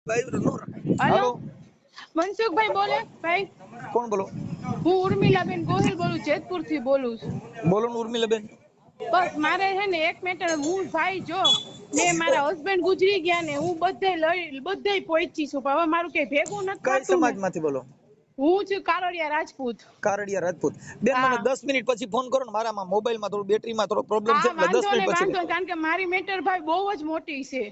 Hello hello Mansukh भाई बोले भाई कौन बोलो હું ઉર્મિલાબેન ગોહિલ બોલું જેતપુર થી બોલું बोलो उर्मिलाबेन બસ મારે છે ને એક મેટર હું ભાઈ જો મેં મારા હસબન્ડ ગુજરી ગયા ને હું બધે પહોંચી છું પણ હવે મારું કઈ ભેગું નથી કઈ થતું ને સમાજમાંથી બોલો હું છું કારોડિયા રાજપૂત કારડિયા રાજપૂત બેન મને હા 10 મિનિટ પછી ફોન કરો ને મારામાં મોબાઈલમાં થોડું બેટરીમાં થોડો પ્રોબ્લેમ છે હા એટલે 10 મિનિટ પછી વાંધો કારણ કે મારી મેટર ભાઈ બહુ જ મોટી છે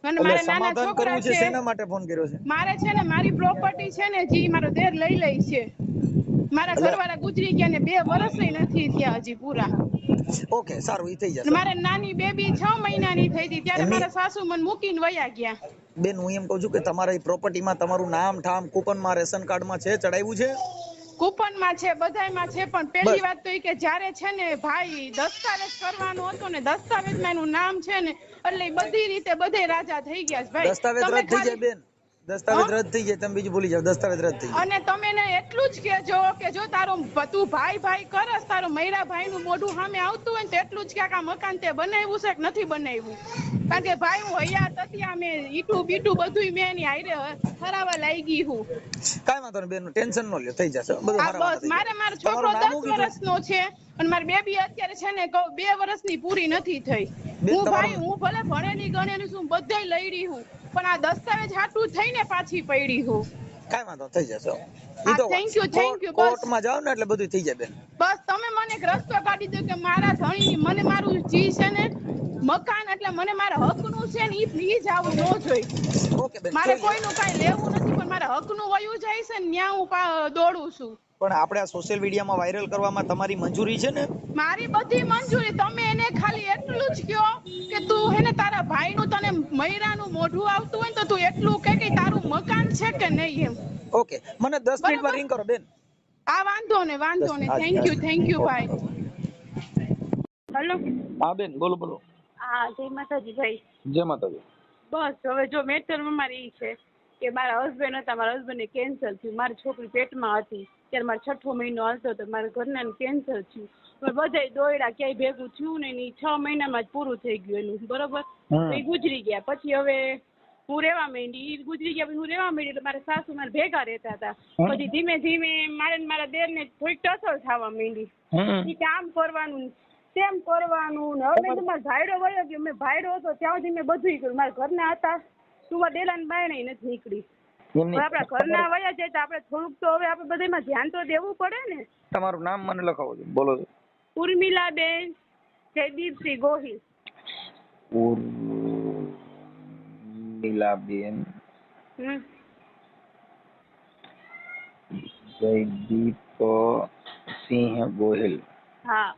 અને એટલે મારે નાના સમાધાન છોકરા કરવું છે છે શેના માટે ફોન કર્યો છે મારે છે ને મારી પ્રોપર્ટી છે ને જી મારો દેર લઈ છે મારા એટલે ઘરવાળા ગુજરી ગયા ને 2 વર્ષ નથી થયા હજી પૂરા ઓકે સારું ઈ થઈ જશે મારે નાની બેબી 6 મહિનાની થઈ હતી ત્યારે એમની મારા સાસુ મને મૂકીને વયા ગયા બેન હું એમ કહું છું કે તમારા એ પ્રોપર્ટીમાં તમારું નામ ઠામ કૂપનમાં રેશન કાર્ડમાં છે ચડાવ્યું છે કૂપનમાં છે બધાયમાં છે પણ પહેલી બસ વાત તો એ કે જ્યારે છે ને ભાઈ દસ્તાવેજ કરવાનો હતો ને દસ્તાવેજમાં એનું નામ છે ને એટલે બધી રીતે બધે રાજા થઈ ગયા છે ભાઈ દસ્તાવેજ તમે રદ થઈ જાય ખાલી બેન દસ્તાવેજ રદ થઈ જાય તમે બીજું ભૂલી જાવ દસ્તાવેજ રદ થઈ જાય અને તમે ને એટલું જ કહેજો કે જો તારો તું ભાઈ કરસ તારો મૈરા ભાઈ નું મોઢું સામે આવતું હોય ને તો એટલું જ કે આ મકાન તે બનાવ્યું છે કે નથી બનાવ્યું કારણ કે ભાઈ હું હયાત હતી આ મેં ઈટું બીટું બધું મેં એની હારે હરાવા લાગી હું કાઈ વાંધો નહીં બેન ટેન્શન ન લ્યો થઈ જશે બધું આ હારાવાના બસ થઈ મારો જાય છોકરો તમારું નામ 10 શું કીધું વર્ષનો છે અને મારી બેબી અત્યારે છે ને 2 વર્ષની પૂરી નથી થઈ બેન હું તમારું ભાઈ હું ભલે ભણેલી ગણેલી છું બધાય લઈડી હું પણ આ દસ્તાવેજ હાટું થઈને પાછી પડી હું કાઈ વાંધો થઈ જશે ઈ હા તો થેન્ક યુ બસ કોર્ટમાં જાવ ને એટલે બધું થઈ જાય બેન બસ તમે મને એક રસ્તો કાઢી દો કે મારા ધણીની મને મારું જી છે ને મકાન એટલે મને મારા હકનું છે ને ઈ જ આવું ન જોઈ ઓકે બેન મારે જોઈએ કોઈનું કાંઈ લેવું નથી પણ મારા હકનું વયું જાય છે ને ન્યા હું દોડું છું પણ આપણે આ સોશિયલ મીડિયામાં વાયરલ કરવામાં તમારી મંજૂરી છે ને મારી બધી મંજૂરી તમે એને ખાલી એટલું જ કયો કે તું હે ને તારા ભાઈનું તને મૈરાનું મોઢું આવતું હોય ને તો તું એટલું કે તારું મકાન છે કે નહીં એમ ઓકે મને 10 મિનિટમાં બરાબર રિંગ કરો બેન આ વાંધો ને 10 થેન્ક યુ ભાઈ ઓકે હેલો હા બેન બોલો બોલો હા જય માતાજી ભાઈ જય માતાજી બસ હવે જો મેટરમાં મારી ઈ છે કે મારા હસબન્ડ હતા મારા હસબન્ડને કેન્સર થયું મારી છોકરી પેટમાં હતી ત્યારે મારો 6થો મહિનો હાલતો હતો મારા ઘરનાને કેન્સર થયું બધાય દોયડા ક્યાંય ભેગું થયું ને નહીં 6 મહિનામાં જ પૂરું થઈ ગયું એનું બરોબર એ ગુજરી ગયા પછી હવે હું રહેવા માંડી ઈ ગુજરી ગયા પછી હું રહેવા માંડી એટલે મારા સાસુ મારા ભેગા રહેતા હતા પછી ધીમે ધીમે મારે ને મારા દેરને થોડીક ટસલ થવા માંડી ઈ કામ કરવાનું તેમ કરવાનું ને હવે મેં મારો ભાઈડો વયો ગયો મેં ભાઈડો હતો ત્યાં સુધી મેં બધું કર્યું મારા ઘરના હતા તું ડેલાને બાયણે નથી નીકળી આપણા ઘરના વયા જાય તો આપણે થોડુંક તો હવે આપણે બધામાં ધ્યાન તો દેવું પડે ને તમારું નામ મને લખાવો છો બોલો ઉર્મિલાબેન જયદીપસિંહ ગોહિલ ઉર્મિલાબેન જયદીપ સિંહ ગોહિલ હા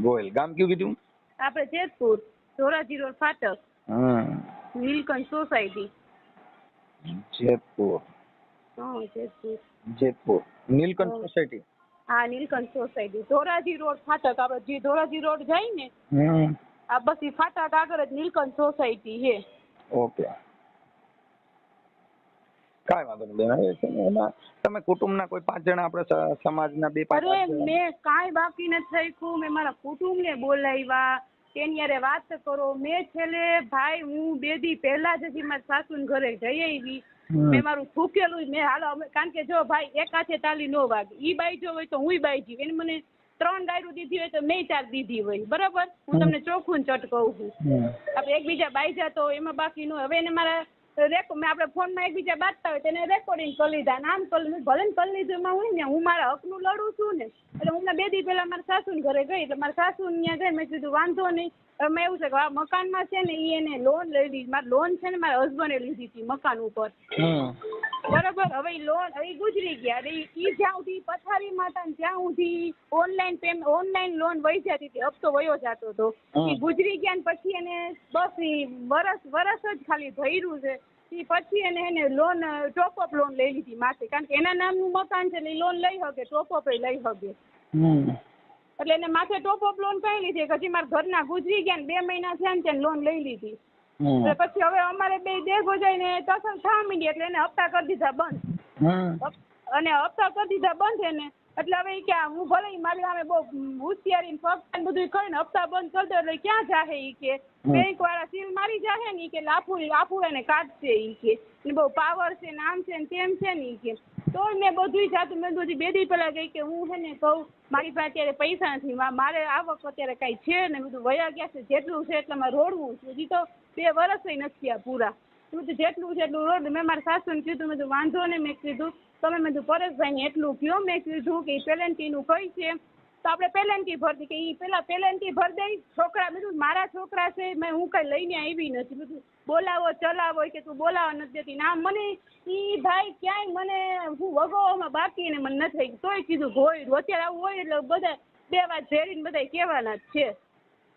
ગોહિલ ગામ કયું કીધું આપણે જેતપુર ધોરાજી રોડ ફાટક નીલકંઠ સોસાયટી જેતપુર જેતપુર નીલકંઠ સોસાયટી હા નીલકંઠ સોસાયટી ધોરાજી રોડ ફાટક આપણે જે ધોરાજી રોડ જાય ને આ બસ ઈ ફાટક આગળ જ નીલકંઠ સોસાયટી છે ઓકે કાંઈ વાંધો નહીં બેન હવે છે ને એમાં તમે કુટુંબના કોઈ 5 જણા આપણે સમાજના 2-5 અરે મેં કાંઈ બાકી નથી રાખ્યું મેં મારા કુટુંબને બોલાવ્યા તેની હારે વાત કરો મેં છેલ્લે ભાઈ હું 2 દી પહેલા જ હજી મારા સાસુને ઘરે જઈ આવી મેં મારું થૂકેલું મેં હાલો કારણ કે જો ભાઈ એક હાથે તાલી નો વાગે ઈ બાઈ જો હોય તો હુંય બાઈ જીવ એને મને 3 ગાયરું દીધી હોય તો મેં 4 દીધી હોય બરાબર હું તમને ચોખ્ખું ચટ કહું છું આપણે એકબીજા બાઈ જાતો એમાં બાકી ન હવે એને મારા મેં આપણે ફોનમાં એકબીજા બાંધતા હોય તેને રેકોર્ડિંગ કરી લીધા આમ કરી ભલે ને કરી લીધું એમાં હોય ને હું મારા હકનું લડું છું ને એટલે હું 2 દી પહેલા મારા સાસુને ઘરે ગઈ એટલે મારા સાસુ ત્યાં ગઈ મેં કીધું વાંધો નહીં મેં એવું છે કે આ મકાનમાં છે ને એ એને લોન લઈ લીધી મારી લોન છે ને મારા હસબન્ડે લીધી હતી મકાન ઉપર બરાબર હવે લોન હવે ગુજરી ગયા એટલે એ જ્યાં સુધી પથારીમાં હતા ને ત્યાં સુધી ઓનલાઈન લોન વહી જતી હતી હપ્તો વયો જતો હતો એ ગુજરી ગયા ને પછી એને બસ એ વરસ જ ખાલી ભર્યું છે એ પછી એને લોન ટોપઅપ લોન લઈ લીધી માથે કારણ કે એના નામનું મકાન છે એટલે લોન લઈ શકે ટોપઅપ લઈ શકે એટલે એને માથે ટોપઅપ લોન કઈ લીધી પછી મારા ઘરના ગુજરી ગયા ને 2 મહિના થયા ને ત્યાં લોન લઈ લીધી પછી હવે અમારે બે દેગો જઈને ટસલ થવા માંડી એટલે એને હપ્તા કરી દીધા બંધ અને હપ્તા કરી દીધા બંધ એને એટલે હવે ઈ કે હું ભલે ઈ મારી સામે બહુ હોશિયારી ફક્ત બધું કરીને હપ્તા બંધ કરી દો એટલે ક્યાં જાહે ઈ કે બેંક વાળા સીલ મારી જાહે ને ઈ કે લાફુડાને કાઢશે ઈ કે ને બહુ પાવર છે ને આમ છે ને તેમ છે ને ઈ કે તો મેં બધું જાતું મેં બધી 2 દી પહેલા ગઈ કે હું છે ને કહું મારી પાસે અત્યારે પૈસા નથી મારે આવક અત્યારે કાંઈ છે ને બધું વયા ગયા છે જેટલું છે એટલે મારે રોડવું છે હજી તો 2 વર્ષ નથી થયા પૂરા બધું જેટલું છે એટલું રોડ મેં મારા સાસુને કીધું મેં વાંધો ને મેં કીધું તમે મેં પરેશભાઈને એટલું કહો મેં કીધું કે પેલેન્ટીનું કઈ છે તો આપણે પેલેન્ટી ભરતી કે એ પેલા પેલેન્ટી ભરી દઈ છોકરા બધું મારા છોકરા છે મેં હું કઈ લઈને આવી નથી બધું બોલાવો ચલાવો કે તું બોલાવા નથી દેતી ના મને ઈ ભાઈ ક્યાંય મને હું વગોવામાં બાકી ને મને નથી તોય કીધું હોય અત્યારે આવું હોય એટલે બધા 2 વાત ઝેરીને બધા કહેવાના જ છે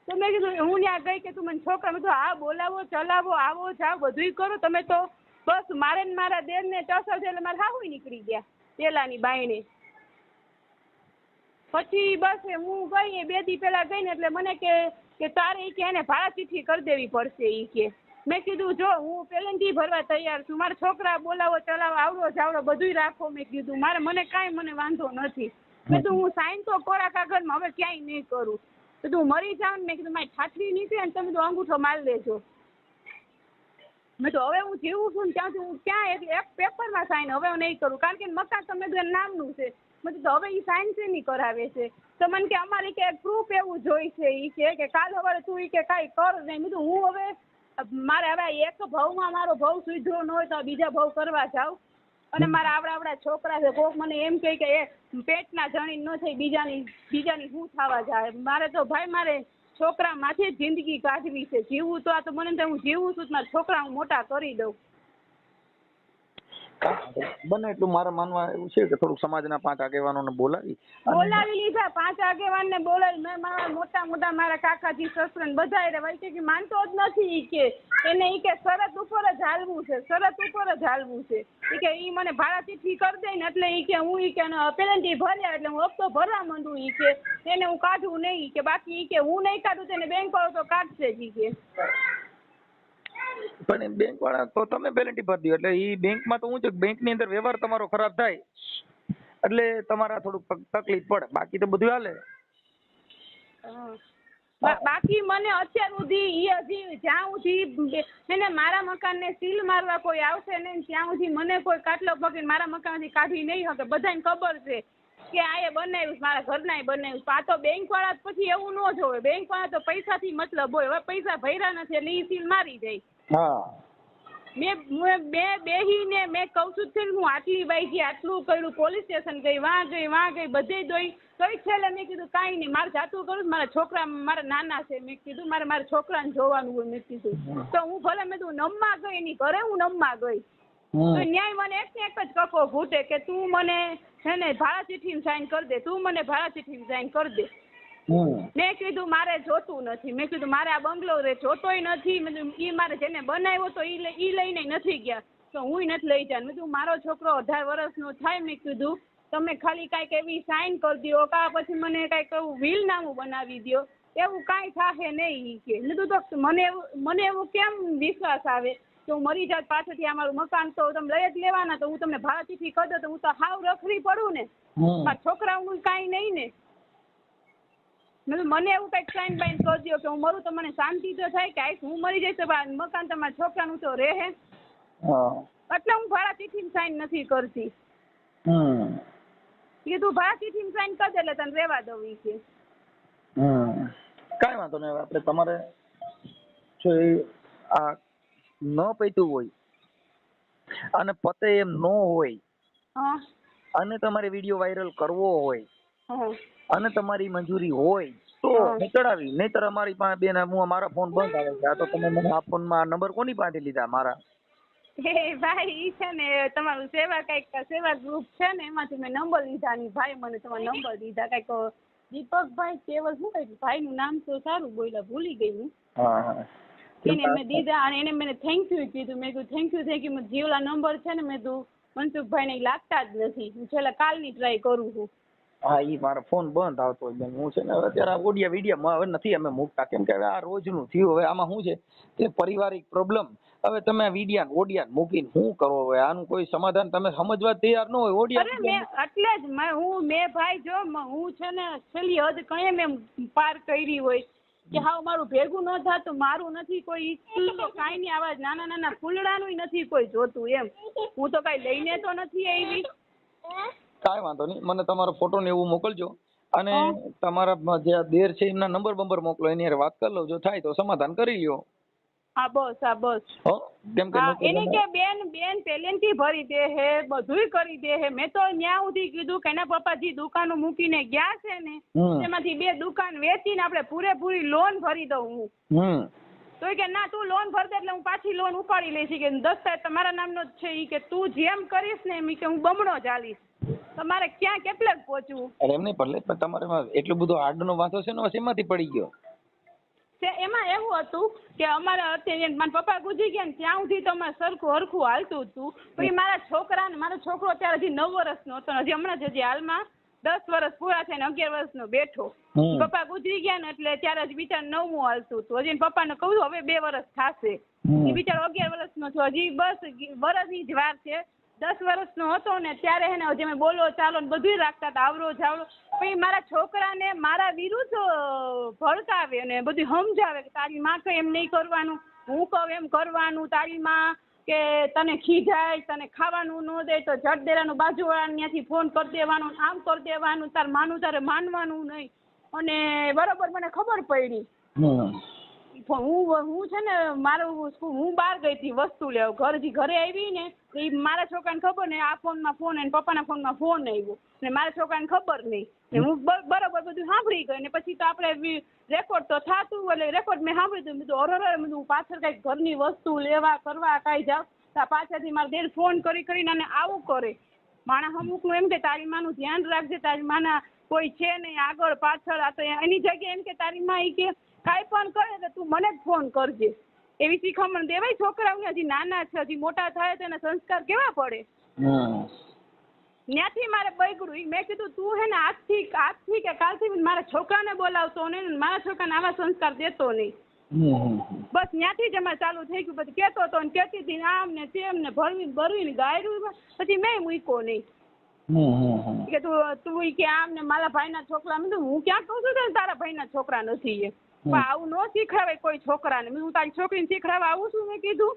તો મેં કીધું હું ત્યાં ગઈ કે તું મને છોકરા મેં હા બોલાવો ચલાવો આવો જાઓ બધુંય કરો તમે તો બસ મારે ને મારા દેરને ટસર એટલે મારે હાહુય નીકળી ગયા પેલાની બાયણે પછી બસ હું ગઈ 2 દી પહેલા ગઈ ને એટલે મને કે તારે ઈ કે એને ભાડા ચીઠ્ઠી કરી દેવી પડશે ઈ કે મેં કીધું જો હું પેલેન્ટી ભરવા તૈયાર છું મારા છોકરા બોલાવો ચલાવો આવડો જાવડો બધુંય રાખો મેં કીધું મને કાંઈ વાંધો નથી મેં કીધું હું સાઈન તો કોરા કાગળમાં હવે ક્યાંય નહીં કરું તો તું મરી જાવ ને મેં કીધું મારી ઠાઠરી નીકળે ને તમે તો અંગૂઠો મારી લેજો મેં તો હવે હું જીવું છું ને ત્યાંથી હું ક્યાં એક પેપરમાં સાઈન હવે હું નહીં કરું કારણ કે મકાન તમે નામનું છે મેં તો હવે એ સાઈન છે નહીં કરાવે છે તો મને કે અમારે કે પ્રૂફ એવું જોઈશે એ કે કાલ સવારે તું કે કાંઈ કર નહીં મેં હું હવે મારે હવે એક ભાવમાં મારો ભાવ સુધરો ન હોય તો બીજા ભાવ કરવા જાઉં અને મારા આવડા છોકરા છે કોક મને એમ કહે કે એ પેટના જણી ન થઈ બીજાની શું થવા જાય મારે તો ભાઈ મારે છોકરા માંથી જિંદગી કાઢવી છે જીવવું તો આ તો મને હું જીવું છું મારા છોકરા હું મોટા કરી દઉં બને એટલું મારા માનવા એવું છે કે થોડુંક સમાજના 5 આગેવાનોને બોલાવી લીધા 5 આગેવાનને બોલાવી મેં મારા મોટા મારા કાકાજી સસરાને બધા એટલે ભાઈ કે માનતો જ નથી કે એને ઈ કે શરત ઉપર જ હાલવું છે ઈ કે ઈ મને ભાડા ચીઠ્ઠી કરી દે ને એટલે ઈ કે હું ઈ કે પેલેન્ટી ભર્યા એટલે હું હપ્તો ભરવા માંડું ઈ કે એને હું કાઢું નહીં કે બાકી ઈ કે હું નહીં કાઢું તેને બેંક વાળો તો કાઢશે જ ઈ કે પણ બેંક વાળા તો તમે પેલેન્ટી ભરી દો એટલે ઈ બેંકમાં તો હું છે બેંકની અંદર વ્યવહાર તમારો ખરાબ થાય એટલે તમારા થોડુંક તકલીફ પડે બાકી તો બધું હાલે બાકી મને અત્યાર સુધી હજી જ્યાં સુધી એને મારા મકાનને સીલ મારવા કોઈ આવશે નહીં ત્યાં સુધી મને કોઈ કાટલો પકડીને મારા મકાનમાંથી કાઢી નહીં શકે બધાને ખબર છે કે આ એ બનાવ્યું મારા ઘરનાય બનાવ્યું આ તો બેંક વાળા પછી એવું ન જોવે બેંક વાળા તો પૈસાથી મતલબ હોય હવે પૈસા ભર્યા નથી એટલે ઈ સીલ મારી જાય મેં બેહીને મેં કહું છું હું આટલી વાગી આટલું કર્યું પોલીસ સ્ટેશન ગઈ વાં ગઈ બધે દોઈ કઈ છેલ્લે મેં કીધું કાંઈ નહીં મારે જાતું કરું મારા છોકરા મારા નાના છે મેં કીધું મારા છોકરાને જોવાનું હોય મેં કીધું તો હું ભલે મેં તું નમવા ગઈ એની ઘરે હું નમવા ગઈ તો ન્યાય મને એક ને એક જ કકો ઘૂટે કે તું મને છે ને ભાડા ચીઠ્ઠી સાઈન કરી દે તું મને ભાડા ચીઠ્ઠી સાઈન કરી દે મેં કીધું મારે જોતું નથી મેં કીધું મારે આ બંગલો જોતોય નથી મેં ઈ મારે જેને બનાવ્યો તો ઈ લઈને નથી ગયા તો હું નથી લઈ જાય મેં કીધું મારો છોકરો 18 વર્ષનો થાય મેં કીધું તમે ખાલી કાંઈક એવી સાઈન કરી દો કા પછી મને કાંઈક એવું વીલનામું બનાવી દો એવું કાંઈ થાશે નહીં કે મેં કીધું તો મને એવું કેમ વિશ્વાસ આવે કે હું મરી જાત પાછળથી અમારું મકાન તો તમે લઈ જ લેવાના તો હું તમને ભાડા ચીઠ્ઠી કરી દઉં તો હું તો હાવ રખડી પડું ને મારા છોકરાઓનું કાંઈ નહીં ને મને એવું કંઈક સાઈન બાઈન કરી દો કે હું મરું તો મને શાંતિ તો થાય કે આઈશ હું મરી જઈશ તો મકાન તમારા છોકરાનું તો રહે એટલે હું ભાડા ચીઠ્ઠી સાઈન નથી કરતી કે તું ભાડા ચીઠ્ઠી સાઈન કરી દે એટલે તને રહેવા દઉં ઈ કે કાંઈ વાંધો નહીં આપણે તમારે જો આ ન પૈતું હોય અને પતે એમ ન હોય અને તમારે વિડીયો વાયરલ કરવો હોય અને તમારી મંજૂરી હોય તો ચડાવી નહીતર અમારી પાસે બેન મારા ફોન બંધ આવે છે આ તો તમે મને આ ફોનમાં નંબર કોની પાસે લીધા મારા ભાઈ ઈ છે ને તમારું સેવા ગ્રુપ છે ને એમાંથી મેં નંબર લીધા ની ભાઈ મને તમારો નંબર દીધા કંઈક દીપકભાઈ કેવલ શું કઈ ભાઈનું નામ તો સારું બોલ્યા ભૂલી ગઈ હું એને મેં દીધા અને એને મને થેન્ક યુ કીધું મેં કીધું થેન્ક યુ જીવલા નંબર છે ને મેં કીધું મનસુખભાઈને લાગતા જ નથી હું છેલ્લા કાલની ટ્રાય કરું છું હા ઈ મારો ફોન બંધ આવતો હોય બેન. હું છે ને અત્યારે આ ઓડિયા વિડિયા હવે નથી અમે મૂકતા, કેમ કે હવે આ રોજનું થયું. હવે આમાં શું છે કે પારિવારિક પ્રોબ્લેમ. હવે તમે વિડિયા ઓડિયા મૂકીને શું કરો? હવે આનું કોઈ સમાધાન તમે સમજવા તૈયાર ન હોય. ઓડિયા અરે મેં એટલે જ મેં ભાઈ જો હું છે ને છેલ્લી હદ કઈ મેં પાર કરી હોય કે હા મારું ભેગું ન થતું, મારું નથી કોઈ ઈચ્છતું કે કાંઈ નહીં, આવા નાના નાના ફૂલડાનું નથી કોઈ જોતું એમ. હું તો કઈ લઈને તો નથી આવી. કાંઈ વાંધો નહીં, મને તમારો ફોટો ને એવું મોકલજો અને તમારા જે દેર છે એમના નંબર મોકલો, એની હારે વાત કરી લો. જો થાય તો સમાધાન કરી લ્યો. હા બસ હો કેમ કે એને કે બેન પેલેન્ટી ભરી દે હે, બધુંય કરી દે હે. મેં તો ન્યા સુધી કીધું કે એના પપ્પાજી દુકાનો મૂકીને ગયા છે ને તેમાંથી 2 દુકાન વેચીને આપણે પૂરેપૂરી લોન ભરી દઉં હું. તો કે ના તું લોન ભર દે એટલે હું પાછી લોન ઉપાડી લઈશ કે દસ્તાવેજ તમારા નામનો જ છે. ઈ કે તું જેમ કરીશ ને એમ કે હું બમણો ચાલીશ. તમારે ક્યાં કેટલે પહોંચવું? અરે એમ નહીં પડે, પણ તમારે એટલું બધું હાર્ડનો વાંધો છે ને એમાંથી પડી ગયો. એમાં એવું હતું કે અમારે અત્યારે મારા પપ્પા ગુજરી ગયા ને ત્યાં સુધી તો અમારે હરખું હાલતું હતું. પછી મારા છોકરાને, મારો છોકરો અત્યારે હજી 9 વર્ષનો હતો, હજી હમણાં જ હાલમાં 10 વર્ષ પૂરા થઈને 11 વર્ષનો બેઠો. પપ્પા ગુજરી ગયા ને એટલે ત્યારે હજી બિચાર 9મું હાલતું હતું. હજી પપ્પાને કહું હવે 2 વર્ષ થશે. એ બિચારો 11 વર્ષનો છો, હજી બસ વર્ષની જ વાર છે. 10 વર્ષનો હતો ને ત્યારે હે ને મેં બોલો ચાલો ને બધું રાખતા હતા, આવરો જાવડો. પછી મારા છોકરાને મારા વિરુદ્ધ ભડકાવે ને બધું સમજાવે કે તારી માં કહે એમ નહીં કરવાનું, હું કહું એમ કરવાનું. તારી માં કે તને ખીજાય, તને ખાવાનું ન દે તો જટ દેરાનું બાજુવાળાને ત્યાંથી ફોન કરી દેવાનો, આમ કરી દેવાનું, તાર માનું તારે માનવાનું નહીં. અને બરોબર મને ખબર પડી. હું છે ને હું બહાર ગઈ હતી વસ્તુ લેવા, ઘરે આવી ને એ મારા છોકરાને ખબર ને આ ફોનમાં ફોન અને પપ્પાના ફોનમાં ફોન આવ્યો ને મારા છોકરાને ખબર નહીં. હું બરોબર બધું સાંભળી ગઈ ને પછી તો આપણે રેકોર્ડ તો થતું એટલે રેકોર્ડ મેં સાંભળ્યું હતું. હું પાછળ કઈક ઘરની વસ્તુ લેવા કરવા કાંઈ જાવ તો પાછળથી મારા દેર ફોન કરીને અને આવું કરે. માણસ અમુકનું એમ કે તારી માનું ધ્યાન રાખજે, તારી માના કોઈ છે નહીં આગળ પાછળ. આ તો એની જગ્યાએ એમ કે તારી માં ઈ કે કાંઈ પણ કરે તો તું મને જ ફોન કરજે. એવી શિખામણ દેવાય છોકરાઓને. હજી નાના છે, હજી મોટા થાય તો એના સંસ્કાર કેવા પડે. ત્યાંથી મારે બગડ્યું. મેં કીધું તું હે ને આજથી કે કાલથી મારા છોકરાને બોલાવતો નહીં, મારા છોકરાને આવા સંસ્કાર દેતો નહીં. બસ ત્યાંથી જ અમારે ચાલુ થઈ ગયું. પછી કહેતો હતો ને કહેતી હતી આમ ને તેમ ને ભરવીને ગાયરું. પછી મેં મૂક્યો નહીં કે તું કે આમ ને મારા ભાઈના છોકરા. હું ક્યાં કહું છું તારા ભાઈના છોકરા નથી એ. આવું ન શીખડાવે કોઈ છોકરાને. હું તારી છોકરીને શીખડાવવા આવું છું. મેં કીધું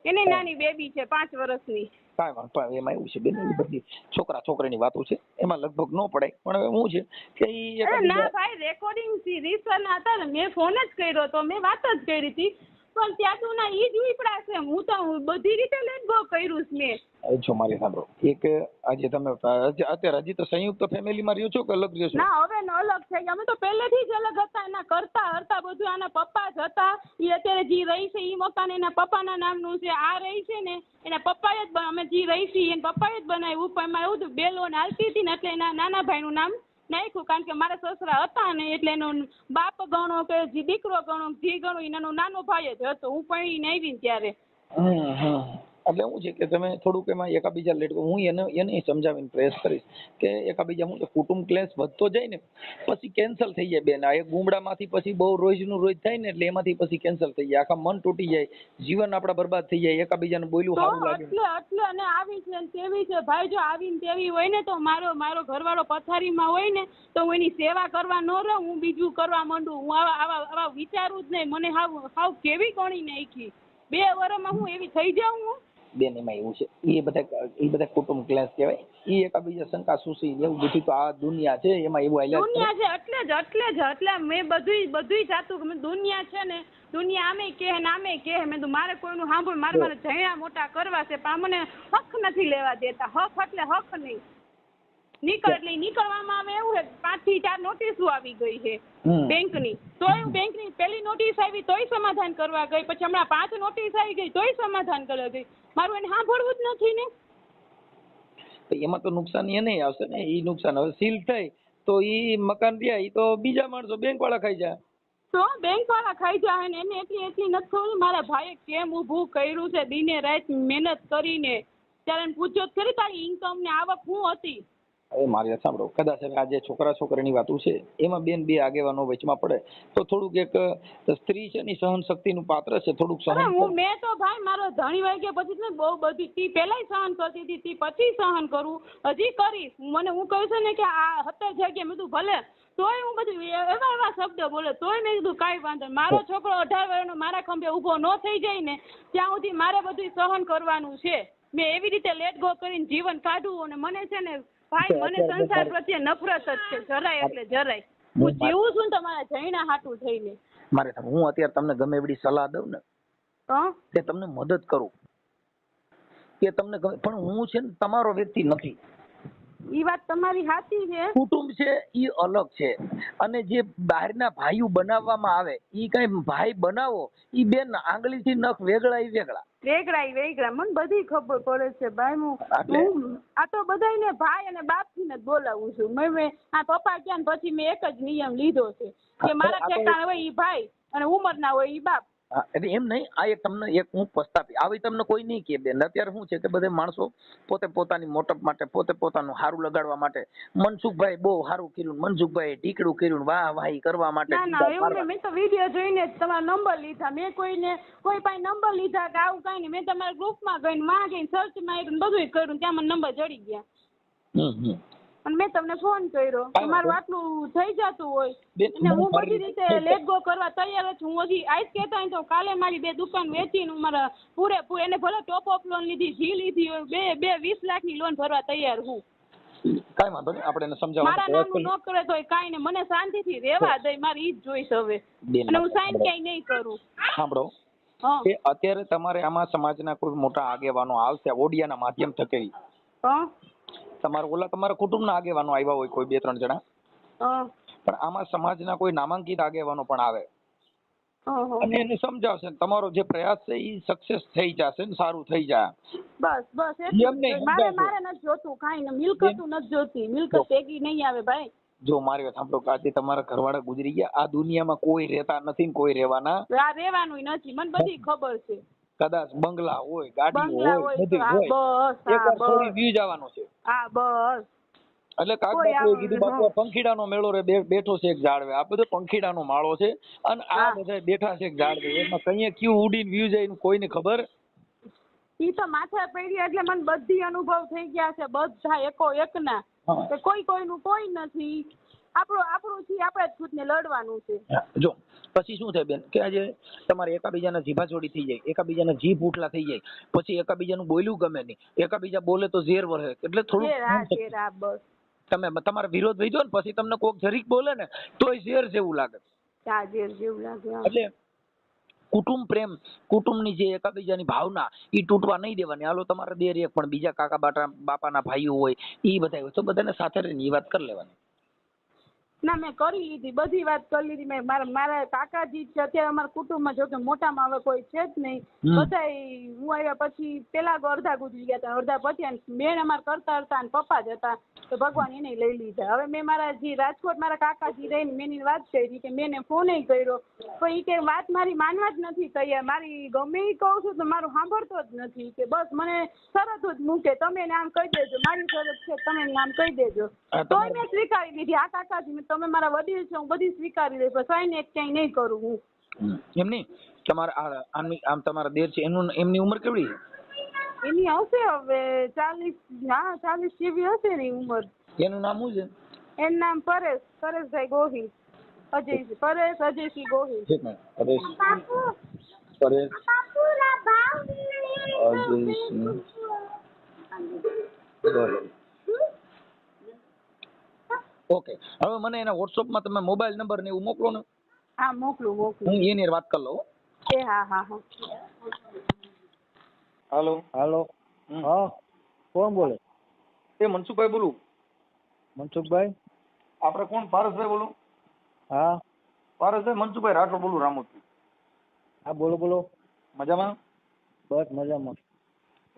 એને નાની બેબી છે 5 વર્ષની. કાંઈ વાંધો એમાં એવું છે બેન, બધી છોકરા છોકરીની વાતો છે, એમાં લગભગ ન પડે. પણ હવે શું છે કે ના ભાઈ રેકોર્ડિંગ રીસરના હતા ને મેં ફોન જ કર્યો હતો, મેં વાત જ કરી હતી. પણ ત્યાં તું ના ઈ જ વિપડાશે. હું તો બધી રીતે લેટ કર્યું મેં. જો મારી સાંભળો, એક આજે તમે અત્યારે હજી તો સંયુક્ત ફેમિલીમાં રહ્યો છો કે અલગ રહ્યો છો? ના હવે અલગ થઈ ગયા. અમે તો પહેલેથી જ અલગ હતા. એના કરતા હરતા બધું આના પપ્પા જ હતા. એ અત્યારે જે રહી છે એ મકાન એના પપ્પાના નામનું છે. આ રહી છે ને એના પપ્પાએ જ, અમે જે રહી છીએ એના પપ્પાએ જ બનાવ્યું. પણ એમાં એવું હતું 2 લોન હાલતી હતી ને એટલે એના નાના ભાઈનું નામ નાખ્યું. કારણ કે મારા સસરા હતા ને એટલે એનો બાપ ગણો કે જે દીકરો ગણો જે ગણો એનો નાનો ભાઈ જ હતો. હું પણ આવી ને ત્યારે એટલે શું છે કે તમે થોડુંક એમાં એકાબીજા લેટ. હું એને સમજાવીને પ્રયાસ કરીશ કે એકાબીજા શું છે કુટુંબ ક્લેશ વધતો જાય ને પછી કેન્સલ થઈ જાય બેન. આ એક ગુમડામાંથી પછી બહુ રોજનું રોજ થાય ને એટલે એમાંથી પછી કેન્સલ થઈ જાય, આખા મન તૂટી જાય, જીવન આપડા બરબાદ થઈ જાય. એકાબીજાને બોલ્યું સારું લાગે એટલે અને આવી છે તેવી છે ભાઈ. જો આવીને તેવી હોય ને તો મારો ઘરવાળો પથારીમાં હોય ને તો હું એની સેવા કરવા ન રહું, હું બીજું કરવા માંડું. હું આવા વિચારું જ નહીં. મને હાવ કેવી ગણી નાખી 2 વર્ષમાં હું એવી થઈ જાઉં હું બેન. એમાં એવું છે એ બધા કુટુંબ ક્લેશ કહેવાય. એ એકાબીજા શંકા સુસી એવું બધું તો આ દુનિયા છે, એમાં એવું દુનિયા છે. એટલે મેં બધું જાતું દુનિયા છે ને દુનિયા આમે કહે ને આમે કહે. મેં મારે કોઈનું સાંભળ, મારે જયા મોટા કરવા છે પણ મને હક નથી લેવા દેતા. હક એટલે હક નહીં. નીકળવામાં આવે એવું છે. 5 થી 4 નોટિસો આવી ગઈ છે બેંકની. તોય હું બેંકની પહેલી નોટિસ આવી તોય સમાધાન કરવા ગઈ. પછી હમણાં 5 નોટિસ આવી ગઈ તોય સમાધાન કરવા ગઈ. મારું એને સાંભળવું જ નથી ને. એમાં તો નુકસાન એને આવશે ને. એ નુકસાન હવે સીલ થાય તો એ મકાન રહ્યા એ તો બીજા માણસો બેંક વાળા ખાઈ જાય. તો બેંક વાળા ખાઈ જાય ને એને એટલી નથી ખબર મારા ભાઈએ કેમ ઊભું કર્યું છે દિને રાત મહેનત કરીને. ત્યારે એને પૂછ્યો ખરી તારી ઇન્કમ ને આવક શું હતી? હવે મારી વાત સાંભળો, કદાચ હવે આજે છોકરા છોકરીની વાતો છે એમાં બેન બે આગેવાનો વચમાં પડે તો થોડુંક એક સ્ત્રી છે ની સહન શક્તિનું પાત્ર છે, થોડુંક સહન. મેં તો ભાઈ મારો ધણી વાગ્યા પછી ને બહુ બધી તી પહેલાય સહન કરતી હતી, તી પછી સહન કરું, હજી કરીશ. હું કહું છું ને કે આ 17 જગ્યાએ મેં કીધું ભલે, તોય હું બધું એવા શબ્દ બોલે તોય મેં કીધું કાંઈ વાંધો નહીં. મારો છોકરો 18 વર્ષનો મારા ખંભે ઊભો ન થઈ જાય ને ત્યાં સુધી મારે બધું સહન કરવાનું છે. મેં એવી રીતે લેટ ગો કરીને જીવન કાઢવું. અને મને છે ને ભાઈ મને સંસાર પ્રત્યે નફરત જ છે, જરાય એટલે જરાય. હું જીવું છું ને તમારા જૈના હાટું થઈને. મારે હું અત્યારે તમને ગમે એવી સલાહ દઉં ને કે તમને મદદ કરું કે તમને પણ હું છે ને તમારો વ્યક્તિ નથી. ઈ વાત તમારી સાચી છે. કુટુંબ છે ઈ અલગ છે, અને જે બહારના ભાઈઓ બનાવવામાં આવે ઈ કઈ ભાઈ બનાવો ઈ બેન આંગળીથી નખ વેગળા ઈ વેગળા. મને બધી ખબર પડે છે ભાઈ. હું આ તો બધાયને ભાઈ અને બાપ થી જ બોલાવું છું. મેં આ પપ્પા ક્યાં પછી મેં એક જ નિયમ લીધો છે કે મારા ઠેકાણે હોય ઈ ભાઈ અને ઉંમરના હોય ઈ બાપ. એટલે એમ નહીં, આ એક તમને એક હું પસ્તાપી આવી તમને કોઈ નહીં કે બેન. અત્યારે શું છે કે બધે માણસો પોતે પોતાની મોટપ માટે, પોતે પોતાનું સારું લગાડવા માટે, મનસુખભાઈ બહુ સારું કર્યું, મનસુખભાઈ ઢીકડું કર્યું, વાહ વાહી કરવા માટે. મેં તો વિડીયો જોઈને તમારા નંબર લીધા. મેં કોઈ પાસે નંબર લીધા કે આવું કઈ નહીં. મેં તમારા ગ્રુપમાં ગઈને માં ગઈને સર્ચ માર્યું, બધું કર્યું, ત્યાં મને નંબર જડી ગયા. અને મેં તમને ફોન કર્યો. તમારું આટલું થઈ જતું હોય અને હું બધી રીતે લેટ ગો કરવા તૈયાર છું. હું હજી આજ કહેતા હોય તો કાલે મારી 2 દુકાન વેચીને મારા પૂરેપૂરે, એને ભલે ટોપ અપ લોન લીધી, જી લીધી હોય, 20 લાખની લોન ભરવા તૈયાર હું. કાઈ વાંધો નહીં, આપણે એને સમજાવવા મારા નામનું ન કરે તોય કાઈ ને, મને શાંતિથી રહેવા દે. મારી ઈ જ જોઈશ હવે, અને હું સાઈન ક્યાંય નહીં કરું. સાંભળો, કે અત્યારે તમારે આમાં સમાજના કોઈ મોટા આગેવાનો આવશે ઓડિયાના માધ્યમ થકી, તમારા કુટુંબના આગેવાનો આવ્યા હોય કોઈ 2-3 જણા, પણ આમાં સમાજના કોઈ નામાંકિત આગેવાનો પણ આવે અને એને સમજાવશે. તમારો જે પ્રયાસ છે એ સક્સેસ થઈ જશે ને સારું થઈ જાય. બસ મારે નથી જોતું કાઈ ને, મિલકતું નથી જોતી. મિલકત ભેગી નહીં આવે ભાઈ. જો મારી વાત સાંભળો, આજે તમારા ઘરવાળા ગુજરી ગયા, આ દુનિયામાં કોઈ રહેતા નથી, કોઈ રહેવાના રહેવાનું નથી. મને બધી ખબર છે. કદાચ બંગલા હોય, ગાડી હોય, બધું હોય, એકવાર છોડી વ્યુ જવાનું છે. હા બસ. એટલે કાકબાપુએ કીધું બાપુ પંખીડાનો મેળો રે બેઠો છે એક ઝાડવે. આ બધો પંખીડાનો માળો છે અને આ બધા બેઠા છે એક ઝાડવે. એમાં કઈ ક્યું ઉડીને વ્યુ જાય કોઈને ખબર. ઈ તો માથે પડી એટલે મને બધી અનુભવ થઈ ગયા છે, બધા એકો એકના. કોઈ કોઈનું કોઈ નથી. આપણું છે, આપણે જ ખુદને લડવાનું છે. જો પછી શું થાય બેન કે આજે તમારે એકાબીજાના જીભાચોડી થઈ જાય, એકાબીજાના જીભ ઉઠલા થઈ જાય, પછી એકાબીજાનું બોલ્યું ગમે નહીં, એકાબીજા બોલે તો ઝેર વળે. એટલે થોડું તમે તમારો વિરોધ વધ્યો ને પછી તમને કોક જરીક બોલે ને તોય ઝેર જેવું લાગે. એટલે કુટુંબ પ્રેમ, કુટુંબની જે એકાબીજાની ભાવના એ તૂટવા નહીં દેવાની. હાલો તમારા દેર એક પણ બીજા કાકા બાપાના ભાઈઓ હોય એ બધા હોય તો બધાને સાથે રહીને એ વાત કરી લેવાની. ના મેં કરી લીધી, બધી વાત કરી લીધી. મેં મારા કાકાજી છે અત્યારે અમારા કુટુંબમાં, જો કે મોટામાં હવે કોઈ છે જ નહીં. બધા હું આવ્યા પછી પેલા અડધા ગુજરી ગયા હતા, અડધા પછી બેન અમારા કરતા હતા અને પપ્પા જ હતા તો ભગવાન એને લઈ લીધા. હવે મેં મારા જે રાજકોટ મારા કાકાજી રહીને મેં એની વાત કરી કે મેં ફોન કર્યો પણ એ કે વાત મારી માનવા જ નથી તૈયાર. મારી ગમે એ કહું છું તો મારું સાંભળતો જ નથી કે બસ મને શરત જ મૂકે, તમે એને આમ કહી દેજો, મારી શરત છે તમે એને આમ કહી દેજો. તોય મેં સ્વીકારી લીધી. આ કાકાજી તમે મારા વડીલ છો, હું બધી સ્વીકારી લઈશ, પણ સાઈને ક્યાંય નહીં કરું હું. એમ નહીં, તમારા આમ તમારા દેર છે એમની ઉંમર કેવડી છે? એની હશે હવે 40 જેવી હશે એની ઉંમર. એનું નામ શું છે? એનું નામ પરેશભાઈ ગોહિલ. અજયસિંહ ગોહિલ. ઓકે, હવે મને એના વોટ્સઅપમાં તમે મોબાઈલ નંબર ને એવું મોકલો ને. હા મોકલું. હું એની વાત કરી લઉં. હા. હાલો. હા કોણ બોલે? એ મનસુખભાઈ બોલું. મનસુખભાઈ? આપણે કોણ? પારસભાઈ બોલું. હા પારસભાઈ, મનસુખભાઈ રાઠોડ બોલું, રામોદથી. હા બોલો. મજામાં? બસ મજામાં.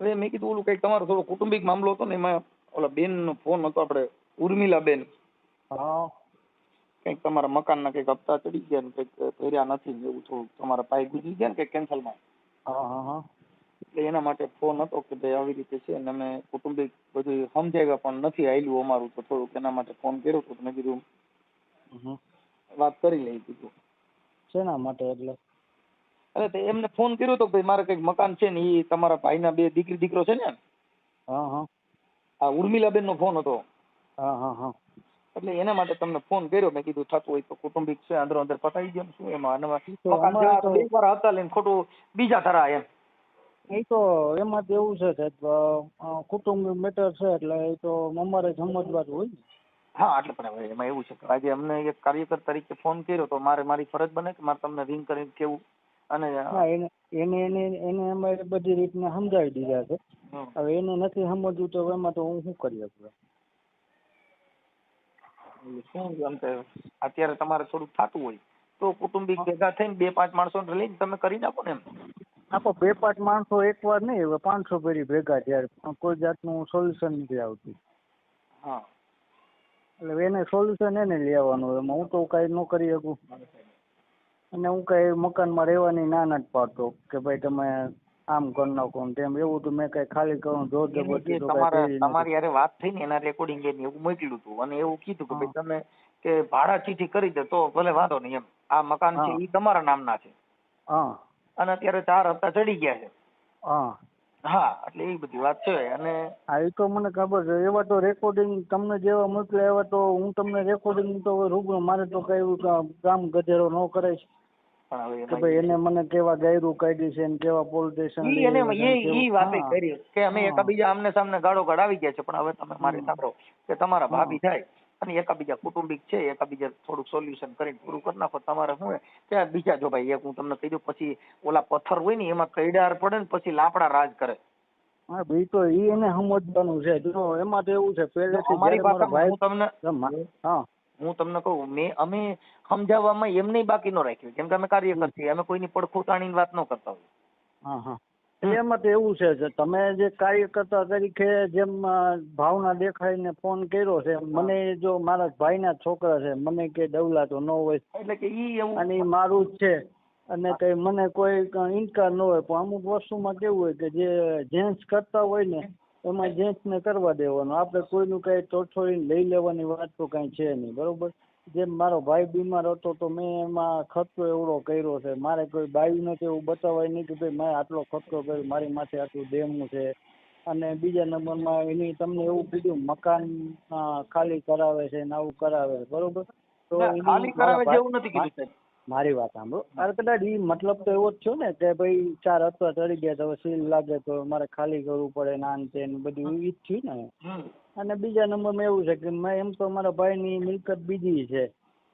હવે મેં કીધું ઓલું કંઈક તમારો થોડો કુટુંબિક મામલો હતો ને, એમાં ઓલા બેનનો ફોન હતો, આપણે ઉર્મિલા બેન. હા. કંઈક તમારા મકાનના કંઈક હપ્તા ચડી ગયા ને કંઈક ભર્યા નથી ને એવું થોડું તમારા પાય ગુજરી ગયા ને કંઈક કેન્સલમાં. હા. એટલે એના માટે ફોન હતો કે ભાઈ આવી રીતે છે અને અમે કુટુંબિક બધું સમજાવ્યા પણ નથી આવેલું અમારું, તો થોડુંક એના માટે ફોન કર્યો હતો. મેં કીધું વાત કરી લઈ કીધું. શેના માટે એટલે? અરે તે એમને ફોન કર્યો હતો ભાઈ મારે કઈક મકાન છે ને એ તમારા ભાઈના 2 દીકરી દીકરો છે ને. હા ઉર્મિલાબેન નો ફોન હતો. એટલે એના માટે તમને ફોન કર્યો. મેં કીધું થતું હોય તો કુટુંબિક છે અંદર અંદર પતાવી દો શું એમાં. મકાન જેવા તો 2 વાર હતા લઈને ખોટું બીજા ધરા એમ. એ તો એમાં તો એવું છે કે કુટુંબ મેટર છે એટલે એ તો અમારે સમજવાનું હોય ને. હા એટલે પણ હવે એમાં એવું છે કે આજે અમને એક કાર્યકર તરીકે ફોન કર્યો તો મારે મારી ફરજ બને કે મારે તમને રિંગ કરીને કેવું. અને એને અમારે બધી રીતના સમજાવી દીધા છે. હવે એને નથી સમજવું તો એમાં તો હું શું કરી શકું. શું અત્યારે તમારે થોડુંક થતું હોય તો કુટુંબિક ભેગા થઈને 2-5 માણસો લઈને તમે કરી નાખો ને એમ. આપો 2-5 માણસો એકવાર નહીં, હવે 500 પેઢી ભેગા થયા કોઈ જાતનું સોલ્યુશન નથી આવતું. હા એટલે એને સોલ્યુશન એને લેવાનું. એમાં હું તો કઈ ન કરી શકું. અને હું કઈ મકાનમાં રહેવાની ના નથી પાડતો કે ભાઈ તમે આમ કરી નાખો ને તેમ. એવું તો મેં કઈ ખાલી કરવાનું જોર જબરદસ્તી તમારી યારે વાત થઈ ને એના રેકોર્ડિંગ એવું મોકલ્યું હતું અને એવું કીધું કે ભાઈ તમે કે ભાડા ચીઠી કરી દે તો ભલે વાંધો નહીં એમ. આ મકાન છે એ તમારા નામના છે. અને અત્યારે 4 હપ્તા ચડી ગયા છે. હા એટલે એ બધી વાત છે. અને એ તો મને ખબર છે. એવા તો રેકોર્ડિંગ તમને જેવા મોકલ્યા એવા તો હું તમને રેકોર્ડિંગ તો રૂબરૂ મારે તો કઈ કામ ગધેરો ન કરે છે. કે ભાઈ એને મને કેવા ગાયરું કાઢી છે ને કેવા પોલિટિશિયન એ વાત કરી કે અમે એકબીજા આમને સામને ગાળો ગળાવી ગયા છે. પણ હવે તમે મારે સાંભળો કે તમારા ભાભી થાય અને એકબીજા કુટુંબિક છે એકબીજા થોડુંક સોલ્યુશન કરીને પૂરું કરી નાખો. તમારે શું કે બીજા જો ભાઈ એક હું તમને કહી દઉં પછી ઓલા પથ્થર હોય ને એમાં કઈડાર પડે ને પછી લાપડા રાજ કરે. હા ભાઈ તો એને સમજવાનું છે. જો એમાં તો એવું છે પહેલેથી અમારી ભાષામાં હું તમને કહું અમે સમજાવવામાં એમને બાકી ન રાખ્યું કેમ કે અમે કાર્યકર છીએ. અમે કોઈની પડખું તાણીને વાત ન કરતા હોય. એમાં તો એવું છે તમે જે કાર્યકર્તા તરીકે જેમ ભાવના દેખાડીને ફોન કર્યો છે મને જો મારા ભાઈના છોકરા છે મને કે ડવલા તો ન હોય એટલે કે ઈ એવું અને મારું જ છે અને કઈ મને કોઈ ઇનકાર ન હોય. પણ અમુક વસ્તુમાં કેવું હોય કે જે જેન્ટ્સ કરતા હોય ને એમાં જેન્ટ્સને કરવા દેવાનું. આપણે કોઈનું કઈ તોડછોડીને લઈ લેવાની વાત તો કઈ છે નહીં. બરોબર. જેમ મારો ભાઈ બીમાર હતો તો મેં એમાં ખર્ચો એવડો કર્યો છે. મારે કોઈ બાયું નથી એવું બતાવાય નહીં કે ભાઈ મેં આટલો ખર્ચો કર્યો મારી માથે આટલું દેવું છે. અને બીજા નંબરમાં એની તમને એવું કીધું મકાન ખાલી કરાવે છે ને આવું કરાવે. બરોબર. તો ખાલી કરાવે જેવું નથી કીધું. મારી વાત સાંભળો. અરે કદાચ એ મતલબ તો એવો જ થયો ને કે ભાઈ 4 હપ્તા ચડી ગયા તો સીલ લાગે તો મારે ખાલી કરવું પડે ને આન તે બધું એ જ થયું ને. અને બીજા નંબરમાં એવું છે કે મેં એમ તો મારા ભાઈની મિલકત બીજી છે.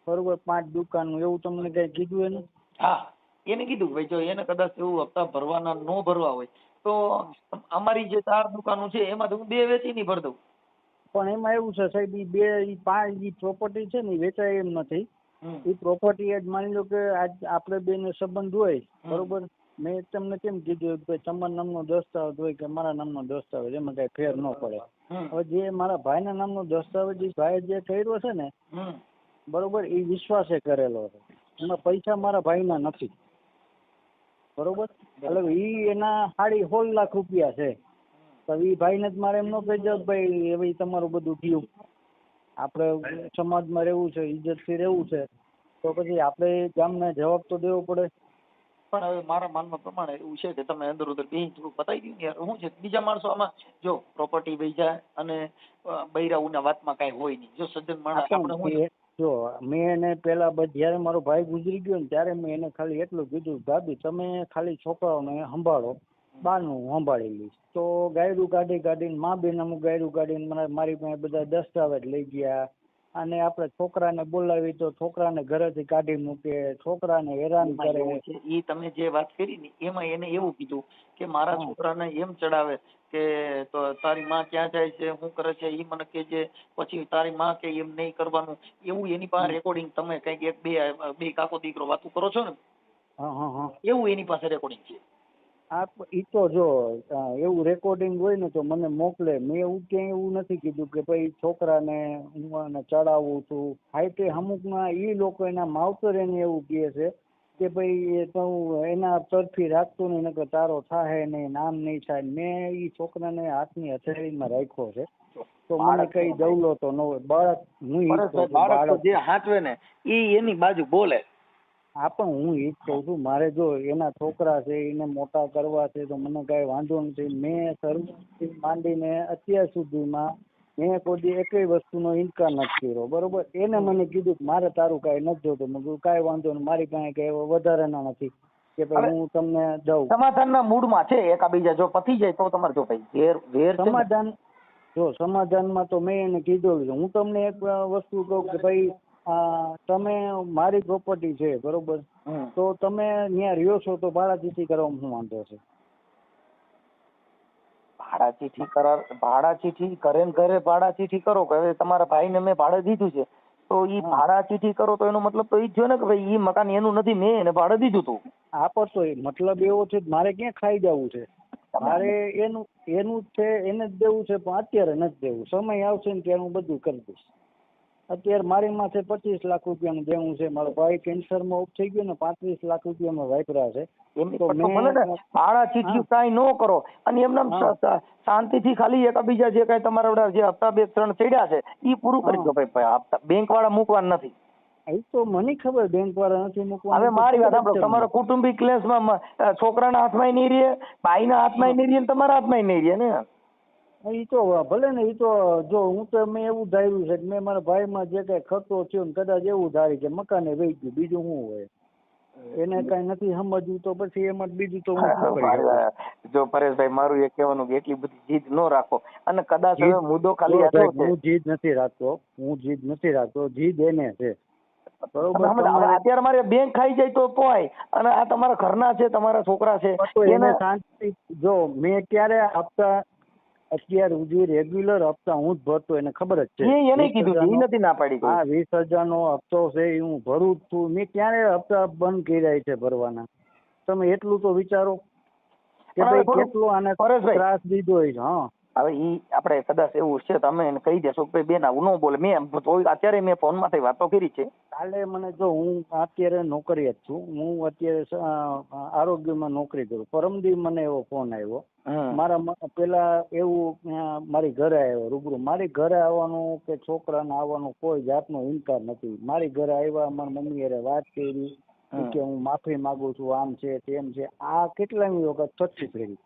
બરોબર. 5 દુકાન એવું તમને કઈ કીધું એને? હા એને કીધું ભાઈ જો એને કદાચ એવું હપ્તા ભરવાના ન ભરવા હોય તો અમારી જે 4 દુકાનો છે એમાં તો હું 2 વેચી નહીં ભર દઉં. પણ એમાં એવું છે સાહેબ એ 5 પ્રોપર્ટી છે ને વેચાય એમ નથી. એ પ્રોપર્ટી જ માની લો કે આપણે બેનો સંબંધ હોય. બરોબર. મેં તમને કેમ કીધું કે તમારા નામનો દસ્તાવેજ હોય કે મારા નામનો દસ્તાવેજ એમાં કઈ ફેર ન પડે. હવે જે મારા ભાઈના નામનો દસ્તાવેજ ભાઈ જે કર્યો છે ને બરોબર એ વિશ્વાસે કરેલો છે. એમાં પૈસા મારા ભાઈના નથી. બરોબર. એટલે એ એના 16.5 લાખ રૂપિયા છે. તો એ ભાઈને જ મારે એમ ન કહી દો ભાઈ હવે તમારું બધું ગયું. આપણે સમાજમાં રહેવું છે ઇજ્જતથી રહેવું છે તો પછી આપણે ગામને જવાબ તો દેવો પડે. પણ હવે મારા માનવા પ્રમાણે એવું છે કે તમે અંદર ઉધર બેસી થોડું બતાવી દઉં યાર. શું છે બીજા માણસો આમાં જો પ્રોપર્ટી વહી જાય અને બૈરાઉના વાતમાં કઈ હોય નહીં. જો સજ્જન માણસ આપણે જો મેં એને પેલા જયારે મારો ભાઈ ગુજરી ગયો ને ત્યારે મેં એને ખાલી એટલું કીધું ભાભી તમે ખાલી છોકરાઓને સંભાળો બારનું હું સંભાળી લઈશ. તો ગાયરું કાઢીને મા બેન અમુક ગાયરું કાઢીને મારી પાસે બધા દસ્તાવેજ લઈ ગયા. અને આપણે છોકરાને બોલાવી તો છોકરાને ઘરેથી કાઢી મૂકે. છોકરાને હેરાન કરે. એ તમે જે વાત કરી ને એમાં એને એવું કીધું કે મારા છોકરાને એમ ચડાવે કે તો તારી માં ક્યાં જાય છે શું કરે છે એ મને કહેજે. પછી તારી માં કે એમ નહીં કરવાનું એવું એની પાસે રેકોર્ડિંગ તમે કઈક 1-2 કાકો દીકરો વાતું કરો છો ને એવું એની પાસે રેકોર્ડિંગ છે. ઈ તો જો એવું રેકોર્ડિંગ હોય ને તો મને મોકલે. મેં એવું ક્યાંય એવું નથી કીધું કે ભાઈ છોકરાને હું ચડાવું છું. હાઈટે અમુકમાં એ લોકો એના માવતર એને એવું કહે છે કે ભાઈ એ તો એના તરફી રાખતો નહીં, નકર તારો થાય નહીં, નામ નહીં થાય. મેં એ છોકરાને હાથની હથેળીમાં રાખ્યો છે, તો મને કઈ દવલો તો ન હોય. બાળક હું જે હાચવે ને એની બાજુ બોલે. હા, પણ હું એ જ કહું છું, મારે જો એના છોકરા છે એને મોટા કરવા છે તો મને કઈ વાંધો નથી. મેં શરૂઆતથી માંડીને અત્યાર સુધીમાં મેં કોઈ એકેય વસ્તુનો ઇનકાર નથી કર્યો, બરોબર. એને મને કીધું કે મારે તારું કાંઈ નથી જોતું. મેં કીધું કાંઈ વાંધો નહીં, મારી પાસે કઈ વધારાના નથી કે ભાઈ હું તમને દઉં. સમાધાનના મૂડમાં છે એકાબીજા, જો પતી જાય તો તમારે જો ભાઈ વેર સમાધાન, જો સમાધાનમાં તો મેં એને કીધું. હું તમને એક વસ્તુ કહું કે ભાઈ તમે મારી પ્રોપર્ટી છે, બરોબર, તો તમે ત્યાં રહ્યો છો તો ભાડાચીઠી કરવામાં શું વાંધો છે? ભાડાચીઠી કરે ને ઘરે ભાડાચીઠી કરો કે હવે તમારા ભાઈને મેં ભાડે દીધું છે તો ઈ ભાડાચીઠી કરો તો એનો મતલબ તો ઈ જ છે ને કે ભાઈ ઈ મકાન એનું નથી, મેં એને ભાડે દીધું હતું. આ પર તો મતલબ એવો છે મારે ક્યાં ખાઈ જવું છે, મારે એનું જ છે, એને જ દેવું છે, પણ અત્યારે નથી દેવું. સમય આવશે ને ત્યારે હું બધું કરી દઈશ. અત્યારે મારી માથે 25 લાખ રૂપિયાનું દેવું છે. મારો ભાઈ કેન્સરમાં ઓફ થઈ ગયો ને 35 લાખ રૂપિયામાં વાપર્યા છે. ભાડાચીઠી કાંઈ ન કરો અને એમને શાંતિથી ખાલી એકબીજા જે કાંઈ તમારા જે હપ્તા 2-3 ચડ્યા છે એ પૂરું કરી દો ભાઈ. બેંક વાળા મૂકવાના નથી. એ તો મને ખબર બેંક વાળા નથી મૂકવા. હવે મારી વાત સાંભળો, તમારો કુટુંબિક ક્લેશમાં છોકરાના હાથમાં નહીં રહે, ભાઈના હાથમાં નહીં રહે, તમારા હાથમાં નહીં રહે ને. એ તો ભલે ને, એ તો જો હું તો મેં એવું ધાર્યું છે કે મેં મારા ભાઈમાં જે કઈ ખર્ચો થયો ને કદાચ એવું ધારી કે મકાને વહી ગયું, બીજું શું હોય. એને કઈ નથી સમજવું તો પછી એમાં બીજું તો જો પરેશભાઈ મારું એ કહેવાનું કે એટલી બધી જીદ ન રાખો. અને કદાચ હવે મુદ્દો ખાલી હું જીદ નથી રાખતો, જીદ એને છે, બરોબર. અત્યારે મારે બેંક ખાઈ જાય તો પોય, અને આ તમારા ઘરના છે, તમારા છોકરા છે, એને શાંતિ. જો મેં ક્યારે હપ્તા અત્યાર સુધી રેગ્યુલર હપ્તા હું જ ભરતો, એને ખબર જ છે. એને કીધું નથી ના પાડી. હા, 20,000 નો હપ્તો છે એ હું ભરું જ છું. મેં ક્યારે હપ્તા બંધ કર્યા છે ભરવાના? તમે એટલું તો વિચારો કે ભાઈ કેટલો આને ત્રાસ દીધો હોય. હા, હવે ઈ આપણે કદાચ એવું છે તમે એને કહી દેશો કે બેન આવું ન બોલે. મેં અત્યારે મેં ફોન માંથી વાતો કરી છે. કાલે મને જો હું અત્યારે નોકરી જ છું, હું અત્યારે આરોગ્યમાં નોકરી કરું. પરમદી મને એવો ફોન આવ્યો મારા પેલા એવું મારી ઘરે આવ્યો રૂબરૂ. મારી ઘરે આવવાનું કે છોકરાને આવવાનો કોઈ જાતનો ઇનકાર નથી. મારી ઘરે આવ્યા, મારી મમ્મી અરે વાત કરી કે હું માફી માંગુ છું, આમ છે તેમ છે. આ કેટલામી વખત છઠ્ઠી ફેરી.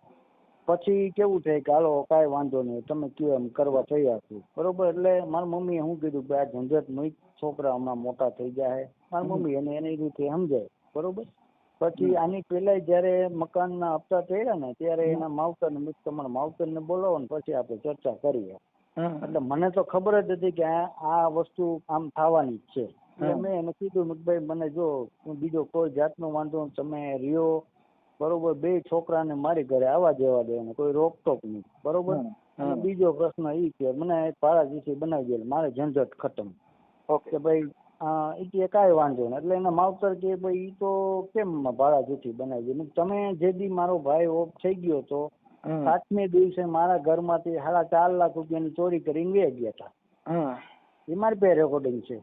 પછી કેવું થાય કે હાલો કાંઈ વાંધો નહીં, તમે કયો એમ કરવા તૈયાર છું, બરોબર. એટલે મારી મમ્મીએ શું કીધું કે આ ઝંઝટ નહીં, છોકરા હમણાં મોટા થઈ જાય. મારી મમ્મી એને એની રીતે સમજાય, બરોબર. પછી આની પેલા જયારે મકાનના હપ્તા ચડ્યા ને ત્યારે એના માવતરને મેં તમારા માવતરને બોલાવો ને પછી આપણે ચર્ચા કરીએ. એટલે મને તો ખબર જ હતી કે આ વસ્તુ આમ થવાની જ છે. એટલે મેં એને કીધું ભાઈ મને જો બીજો કોઈ જાતનો વાંધો, તમે રહ્યો, બરોબર. 2 છોકરાને મારી ઘરે આવવા દેવા દે, કોઈ રોકટોક નહીં, બરોબર. અને બીજો પ્રશ્ન એ કે મને ભાડાચીઠી બનાવી દે, મારે ઝંઝટ ખતમ. કે ભાઈ એ કાંઈ વાંધો નહીં. એટલે એના માવતર કે ભાઈ ઈ તો કેમ ભાડાચીઠી બનાવી દે? તમે જે દી મારો ભાઈ ઓફ થઈ ગયો તો 7મે દિવસે મારા ઘરમાંથી 4.5 લાખ રૂપિયાની ચોરી કરીને વે ગયા હતા. એ મારી પાસે રેકોર્ડિંગ છે.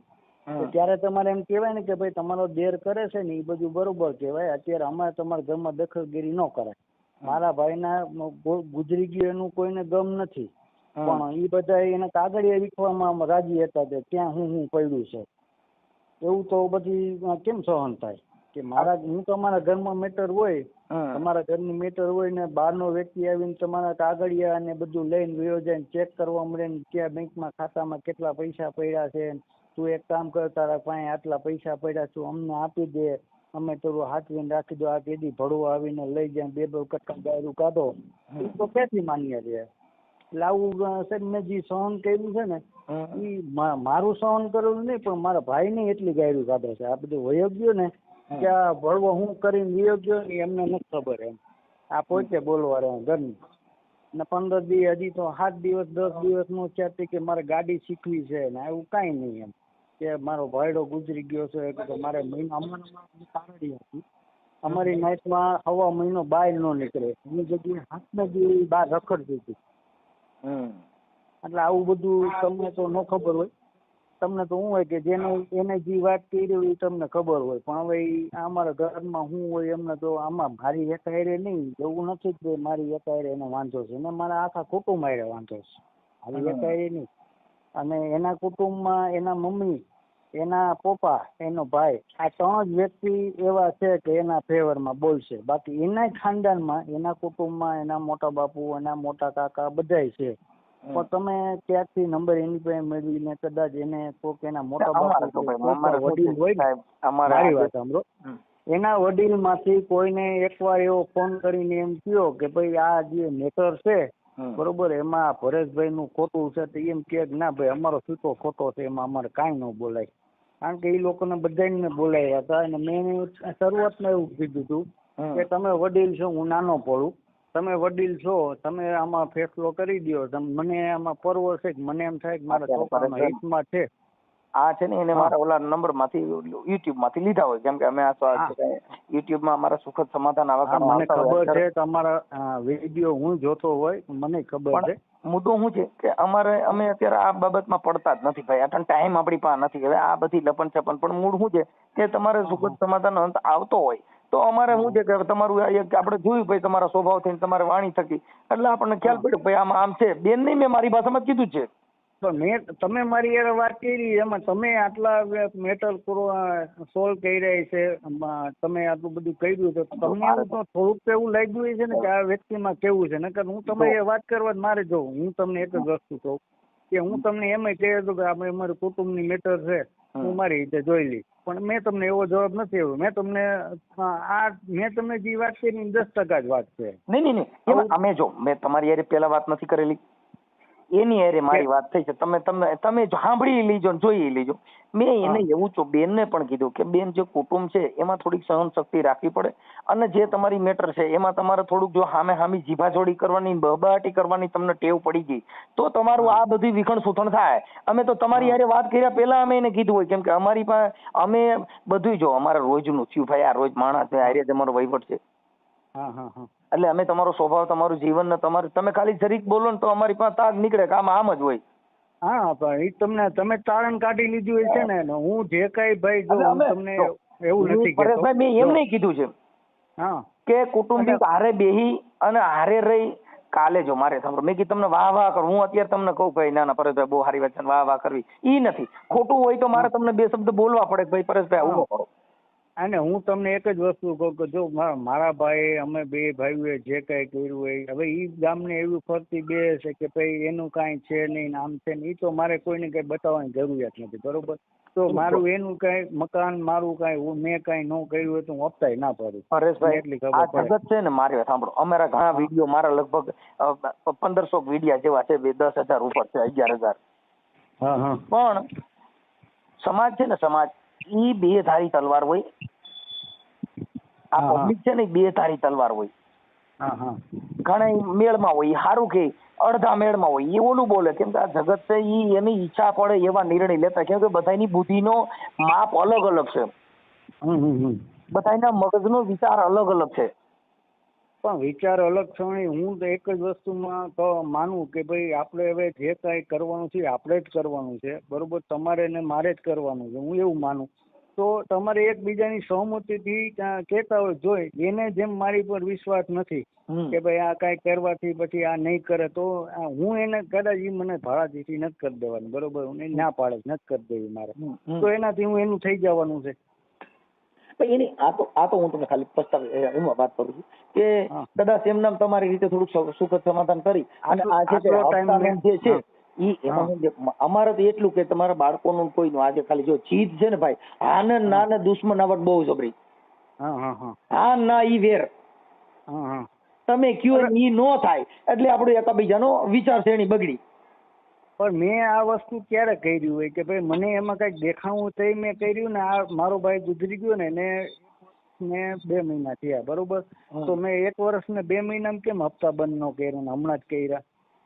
ત્યારે તમારે એમ કેવાય ને કે ભાઈ તમારો દેર કરે છે ને એ બધું બરોબર કહેવાય. અત્યારે અમારે તમારા ઘરમાં દખલગીરી ન કરાય. મારા ભાઈના ગુજરી ગયું એનું કોઈને ગમ નથી, પણ એ બધા એને કાગળિયા વિખવામાં રાજી હતા કે ત્યાં હું પડ્યું છે. એવું તો બધી કેમ સહન થાય કે હું તમારા ઘરમાં મેટર હોય, તમારા ઘરની મેટર હોય ને બહારનો વ્યક્તિ આવીને તમારા કાગળિયા અને બધું લઈને વયો જાય, ચેક કરવા મળે ને ક્યાં બેંકમાં ખાતામાં કેટલા પૈસા પડ્યા છે, તું એક કામ કર તારા પાસે આટલા પૈસા પડ્યા તું અમને આપી દે, અમે તારું હાથવીને રાખી દો. આ કેદી ભડવો આવીને લઈ જાય 2 કટકા ગાયરું કાઢો, એ તો ક્યાંથી માન્ય રહે? એટલે આવું સાહેબ મેં જે સહન કર્યું છે ને એ મારું સહન કરેલું નહીં, પણ મારા ભાઈને એટલી ગાયરું કાઢે છે. આ બધું વયો ગયો ને કે આ ભળવો હું કરીને વયો ગયો ને એમને નથી ખબર. એમ આ પોતે બોલવા રહ્યા ઘરની ને 15 દી હજી તો 7 દિવસ 10 દિવસ નો થયા કે મારે ગાડી શીખવી છે ને એવું કાંઈ નહીં. એમ કે મારો ભાઈડો ગુજરી ગયો છે કે મારે મહિનો તારડી હતી, અમારી નાઇટમાં 1/2 મહિનો બહાર ન નીકળે, એની જગ્યાએ 7મે દી બહાર રખડતી હતી. એટલે આવું બધું તમને તો ન ખબર હોય. તમને તો શું હોય કે એને જે વાત કરી એ તમને ખબર હોય, પણ હવે અમારા ઘરમાં શું હોય એમને તો આમાં મારી એકાયરે નહીં, એવું નથી કે મારી એકાયરે એને વાંધો છે, એને મારા આખા કુટુંબ હારે વાંધો છે, મારી એકાયરે નહીં. અને એના કુટુંબમાં એના મમ્મી, એના પપ્પા, એનો ભાઈ, આ 3 જ વ્યક્તિ એવા છે કે એના ફેવરમાં બોલશે. બાકી એના ખાનદાનમાં, એના કુટુંબમાં એના મોટા બાપુ, એના મોટા કાકા બધાય છે. પણ તમે ક્યાંકથી નંબર એની પાસે મેળવીને કદાચ એને કોક એના મોટા બાપુ વડીલ હોય ને, મારી વાત સાંભળો, એના વડીલ માંથી કોઈને એકવાર એવો ફોન કરીને એમ કહ્યો કે ભાઈ આ જે મેટર છે બરોબર, એમાં પરેશભાઈ નું ખોટું છે, તો એમ કે ના ભાઈ અમારો છૂટો ખોટો છે, એમાં અમારે કાંઈ ન બોલાય. કારણ કે એ લોકોને બધાને બોલાવ્યા હતા અને મેં શરૂઆતમાં એવું કીધું હતું કે તમે વડીલ છો, હું નાનો પડું, તમે વડીલ છો, તમે આમાં ફેસલો કરી દો. મને આમાં પર્વ છે, મને એમ થાય કે મારા છોકરાના હિતમાં છે. આ છે ને એને મારા ઓલા નંબર માંથી યુટ્યુબ માંથી લીધા હોય, કેમ કે અમે યુટ્યુબ માં અમારા સુખદ સમાધાન આવા મને ખબર છે, તમારા વિડીયો હું જોતો હોય, મને ખબર છે. મુદ્દો શું છે કે અમે અત્યારે આ બાબતમાં પડતા જ નથી ભાઈ, આટલો ટાઈમ આપણી પાસે નથી. હવે આ બધી લપન છપન, પણ મૂળ શું છે કે તમારે સુખદ સમાધાન અંત આવતો હોય તો અમારે શું છે કે તમારું આપણે જોયું ભાઈ તમારા સ્વભાવ થઈને, તમારે વાણી થકી, એટલે આપણને ખ્યાલ પડ્યો ભાઈ આમાં આમ છે. બેન નહીં, મેં મારી ભાષામાં કીધું જ છે. તમે મારી યાર વાત કરી, એમાં તમે આટલા મેટર સોલ્વ કર્યા છે, તમે આટલું બધું કર્યું છે, તમને થોડુંક એવું લાગ્યું છે ને કે આ વ્યક્તિમાં કેવું છે. નકર હું તમારી વાત કરવા મારે જોઉં, હું તમને એક જ વસ્તુ કહું કે હું તમને એમ કહી દઉં કે આપણે અમારું કુટુંબની મેટર છે, હું મારી રીતે જોઈ લઈશ. પણ મેં તમને એવો જવાબ નથી આવ્યો. મેં તમને જે વાત કરી 10% જ વાત છે. નહીં, અમે જો મેં તમારી યારે પેલા વાત નથી કરેલી, એની હારે મારી વાત થઈ છે. તમે સાંભળી લીજો, જોઈ લીજો. મેં એને એવું તો બેનને પણ કીધું કે બેન, જે કુટુંબ છે એમાં થોડીક સહન શક્તિ રાખવી પડે, અને જે તમારી મેટર છે એમાં તમારે થોડુંક જો હામી જીભાજોડી કરવાની, બબાટી કરવાની તમને ટેવ પડી ગઈ તો તમારું આ બધી વિખણ સુથણ થાય. અમે તો તમારી હારે વાત કર્યા પહેલા અમે એને કીધું હોય, કેમ કે અમારી પાસે અમે બધું જો અમારે રોજનું થયું ભાઈ, આ રોજ માણસ હારે તમારો વહીવટ છે. એટલે અમે તમારો સ્વભાવ, તમારું જીવન ને તમારું, તમે ખાલી જરીક બોલો ને તો અમારી પાસે તાગ નીકળે કે આમાં આમ જ હોય. હા, પણ તમે તારણ કાઢી લીધું છે ને. હું જે કઈ ભાઈ જો તમને એવું નથી પરેશભાઈ, મેં એમ નહીં કીધું છે કે કુટુંબિક હારે બેહી અને હારે રહી. કાલે જો મારે સાંભળો, મેં કીધું તમને વાહ વાહ કરું, હું અત્યારે તમને કહું ભાઈ ના ના પરેશભાઈ બહુ સારી વાત છે, વાહ વાહ કરવી ઈ નથી. ખોટું હોય તો મારે તમને 2 શબ્દ બોલવા પડે ભાઈ પરેશભાઈ આવું કરો. અને હું તમને એક જ વસ્તુ કહું કે જો મારા ભાઈ, અમે 2 ભાઈઓએ જે કઈ કર્યું હોય, હવે ઈ ગામને એવી ફરતી બે છે કે ભાઈ એનું કાંઈ છે નહીં, આમ છે ને, ઈ તો મારે કોઈને કઈ બતાવવાની જરૂરિયાત નથી, બરોબર. તો મારું એનું કઈ મકાન, મારું કઈ મેં કઈ ન કર્યું હોય તો હું હપ્તાય ના પડું. પરેશભાઈ, એટલી આ જગત છે ને, મારી વાત સાંભળો, અમારા ઘણા વિડીયો, મારા લગભગ 1500 વિડીયા જેવા છે, 10,000 ઉપર છે, 11,000. પણ સમાજ છે ને, સમાજ ઈ 2 ધારી તલવાર હોય. આ પબ્લિક છે ને, 2 ધારી તલવાર હોય. ઘણા મેળમાં હોય સારું કે અડધા મેળમાં હોય એ ઓલું બોલે, કેમ કે આ જગત છે ઈ એની ઈચ્છા પડે એવા નિર્ણય લેતા, કેમ કે બધાની બુદ્ધિનો માપ અલગ અલગ છે, બધાના મગજનો વિચાર અલગ અલગ છે. પણ વિચાર અલગ છે. હું તો એક જ વસ્તુમાં માનું કે ભાઈ આપણે હવે જે કાંઈ કરવાનું છે આપણે જ કરવાનું છે, બરોબર. તમારે ને મારે જ કરવાનું છે, હું એવું માનું. તો તમારે એકબીજાની સહમતિથી કહેતા હોય, જોઈ એને જેમ મારી પર વિશ્વાસ નથી કે ભાઈ આ કાંઈ કરવાથી પછી આ નહીં કરે, તો હું એને કદાચ મને ભાડાથી નથી કરી દેવાનું, બરોબર. હું ના પાડે નથી કરી દેવી મારે, તો એનાથી હું એનું થઈ જવાનું છે. એની આ તો હું તમને ખાલી પ્રસ્તાવ એમાં વાત કરું છું કે કદાચ એમ નામ તમારી રીતે થોડુંક સુખદ સમાધાન કરી અને આ જે છે ઈ એમાં અમારે તો એટલું કે તમારા બાળકોનું કોઈનું આજે ખાલી જો જીદ છે ને ભાઈ, આને નાને દુશ્મનાવટ બહુ જબરી. હા ના ઈ વેર તમે કયો ઈ નો થાય એટલે આપણું એકબીજાનો વિચાર શ્રેણી બગડી. પણ મેં આ વસ્તુ ક્યારે કર્યું હોય કે ભાઈ મને એમાં કઈક દેખાવું તો મેં કર્યું ને. આ મારો ભાઈ ગુજરી ગયો ને મેં 2 મહિના થયા, બરોબર. તો મેં 1 વર્ષ ને 2 મહિનામાં કેમ હપ્તા બંધ ન કર્યા ને હમણાં જ કર્યા?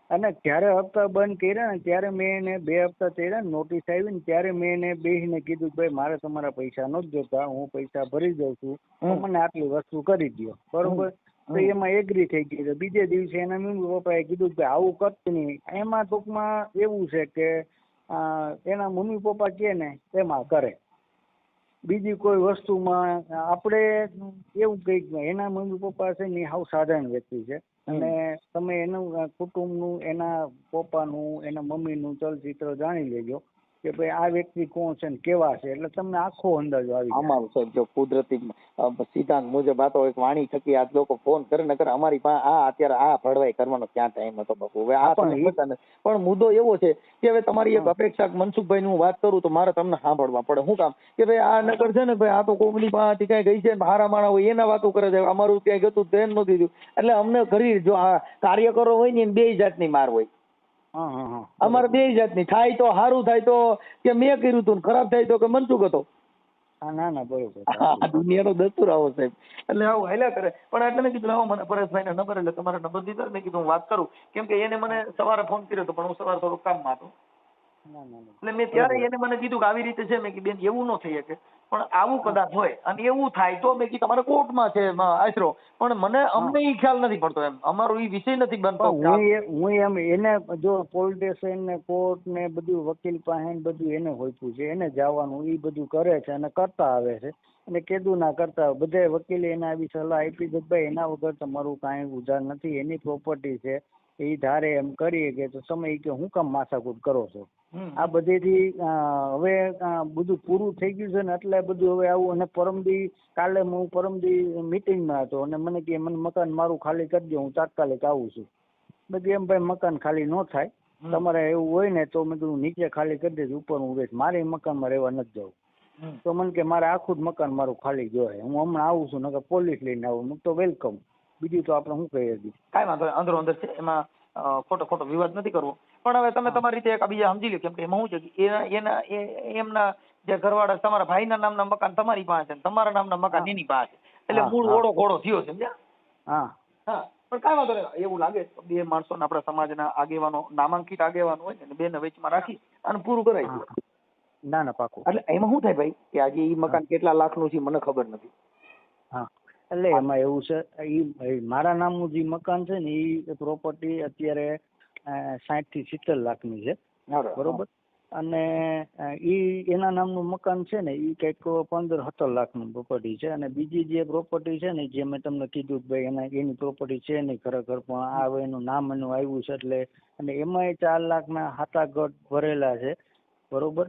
અને જ્યારે હપ્તા બંધ કર્યા ને ત્યારે મેં એને 2 હપ્તા કર્યા, નોટિસ આવી ને ત્યારે મેં એને બેસીને કીધું ભાઈ મારે તમારા પૈસા નથી જોતા, હું પૈસા ભરી દઉં છું, મને આટલી વસ્તુ કરી દો, બરોબર. તો એમાં એગ્રી થઈ ગઈ. બીજે દિવસે એના મમ્મી પપ્પાએ કીધું કે આવું કરતું નહીં. એમાં ટૂંકમાં એવું છે કે એના મમ્મી પપ્પા કે ને એમાં કરે. બીજી કોઈ વસ્તુમાં આપણે એવું કઈક એના મમ્મી પપ્પા છે ને હાવ સાધારણ વ્યક્તિ છે અને તમે એનું કુટુંબનું એના પપ્પાનું એના મમ્મીનું ચલચિત્ર જાણી લેજો કે ભાઈ આ વ્યક્તિ કોણ છે ને કેવા છે એટલે તમને આખો અંદાજો આવી જાય. અમારું સાહેબ જો કુદરતી સિદ્ધાંત મુજબ આ તો એક વાણી થકી આ લોકો ફોન કરે ને કરે અમારી પાસે આ અત્યારે આ ભળવાઈ કરવાનો ક્યાં ટાઈમ હતો બાપુ. હવે આ પણ મુદ્દો એવો છે કે હવે તમારી એક અપેક્ષા મનસુખભાઈ ની હું વાત કરું તો મારે તમને સાંભળવા પડે. શું કામ કે ભાઈ આ નગર છે ને ભાઈ આ તો કોકની પાસેથી કઈ ગઈ છે હારા માણા હોય એના વાતો કરે છે. અમારું ક્યાંય ગતું તેમ નથી થયું એટલે અમને ઘરી જો આ કાર્યકરો હોય ને બે જાતની માર હોય. અમારે બે જાતની થાય તો સારું થાય તો કે મેં કર્યું હતું ખરાબ થાય તો કે મનસુખ હતો. ના ના બરોબર. આ દુનિયાનો દસ્તુર આવો સાહેબ એટલે આવું હાલ્યા કરે. પણ એટલે મેં કીધું મને પરેશભાઈ ને નંબર એટલે તમારા નંબર દીધો મેં કીધું હું વાત કરું કેમ કે એને મને સવારે ફોન કર્યો હતો પણ હું સવારે થોડું કામમાં હતો એટલે મેં ત્યારે એને મને કીધું કે આવી રીતે છે મેં કીધું બેન એવું ન થઈ શકે પણ આવું કદાચ હોય અને એવું થાય તો મેં કીધું તમારે કોર્ટમાં છે આશરો પણ મને અમને એ ખ્યાલ નથી પડતો એમ અમારો એ વિષય નથી બનતો. હું એમ એને જો પોલીસ સ્ટેશન ને કોર્ટ ને બધું વકીલ પાસે બધું એને હોઈતું છે એને જવાનું એ બધું કરે છે અને કરતા આવે છે અને કીધું ના કરતા બધા વકીલે એને આવી સલાહ આપી કે ભાઈ એના વગર તમારું કાંઈ ઉધાર નથી એની પ્રોપર્ટી છે એ ધારે એમ કરીએ કે તો તમે કે હું કામ માથાકૂટ કરો છો. આ બધેથી હવે બધું પૂરું થઈ ગયું છે ને એટલે બધું હવે આવું. અને કાલે હું પરમદી મિટિંગમાં હતો અને મને કે મને મકાન મારું ખાલી કરી દો હું તાત્કાલિક આવું છું. બધી એમ ભાઈ મકાન ખાલી ન થાય તમારે એવું હોય ને તો મેં કીધું નીચે ખાલી કરી દેજો ઉપર હું રહીશ મારે મકાનમાં રહેવા નથી જવું. તો મને કે મારે આખું જ મકાન મારું ખાલી જોઈએ હું હમણાં આવું છું નકર પોલીસ લઈને આવું. હું તો વેલકમ બીજું તો આપણે શું કહીએ છીએ કાંઈ વાંધો અંદરો અંદર છે એમાં ખોટો વિવાદ નથી કરવો. પણ હવે તમે તમારી રીતે બીજા સમજી લો કેમ કે એમાં શું છે એમના જે ઘરવાળા તમારા ભાઈના નામના મકાન તમારી પાસે છે તમારા નામના મકાન એની પાસે એટલે મૂળ ઓળો ઘોડો થયો સમજ્યા. હા પણ કાંઈ વાંધો નહીં એવું લાગે બે માણસોને આપણા સમાજના આગેવાનો નામાંકિત આગેવાનો હોય ને બેને વચમાં રાખી અને પૂરું કરાવી દે. ના ના પાકું. એટલે એમાં શું થાય ભાઈ કે આજે એ મકાન કેટલા લાખનું છે મને ખબર નથી. હા એટલે એમાં એવું છે એ મારા નામનું જે મકાન છે ને એ પ્રોપર્ટી અત્યારે 60 થી 70 લાખની છે બરોબર. અને એના નામનું મકાન છે ને એ કંઈક 15-17 લાખનું પ્રોપર્ટી છે. અને બીજી જે પ્રોપર્ટી છે ને જે મેં તમને કીધું કે ભાઈ એની પ્રોપર્ટી છે નહીં ખરેખર પણ આ એનું નામ એનું આવ્યું છે એટલે અને એમાંય 4 લાખના હાથાગઢ ભરેલા છે બરોબર.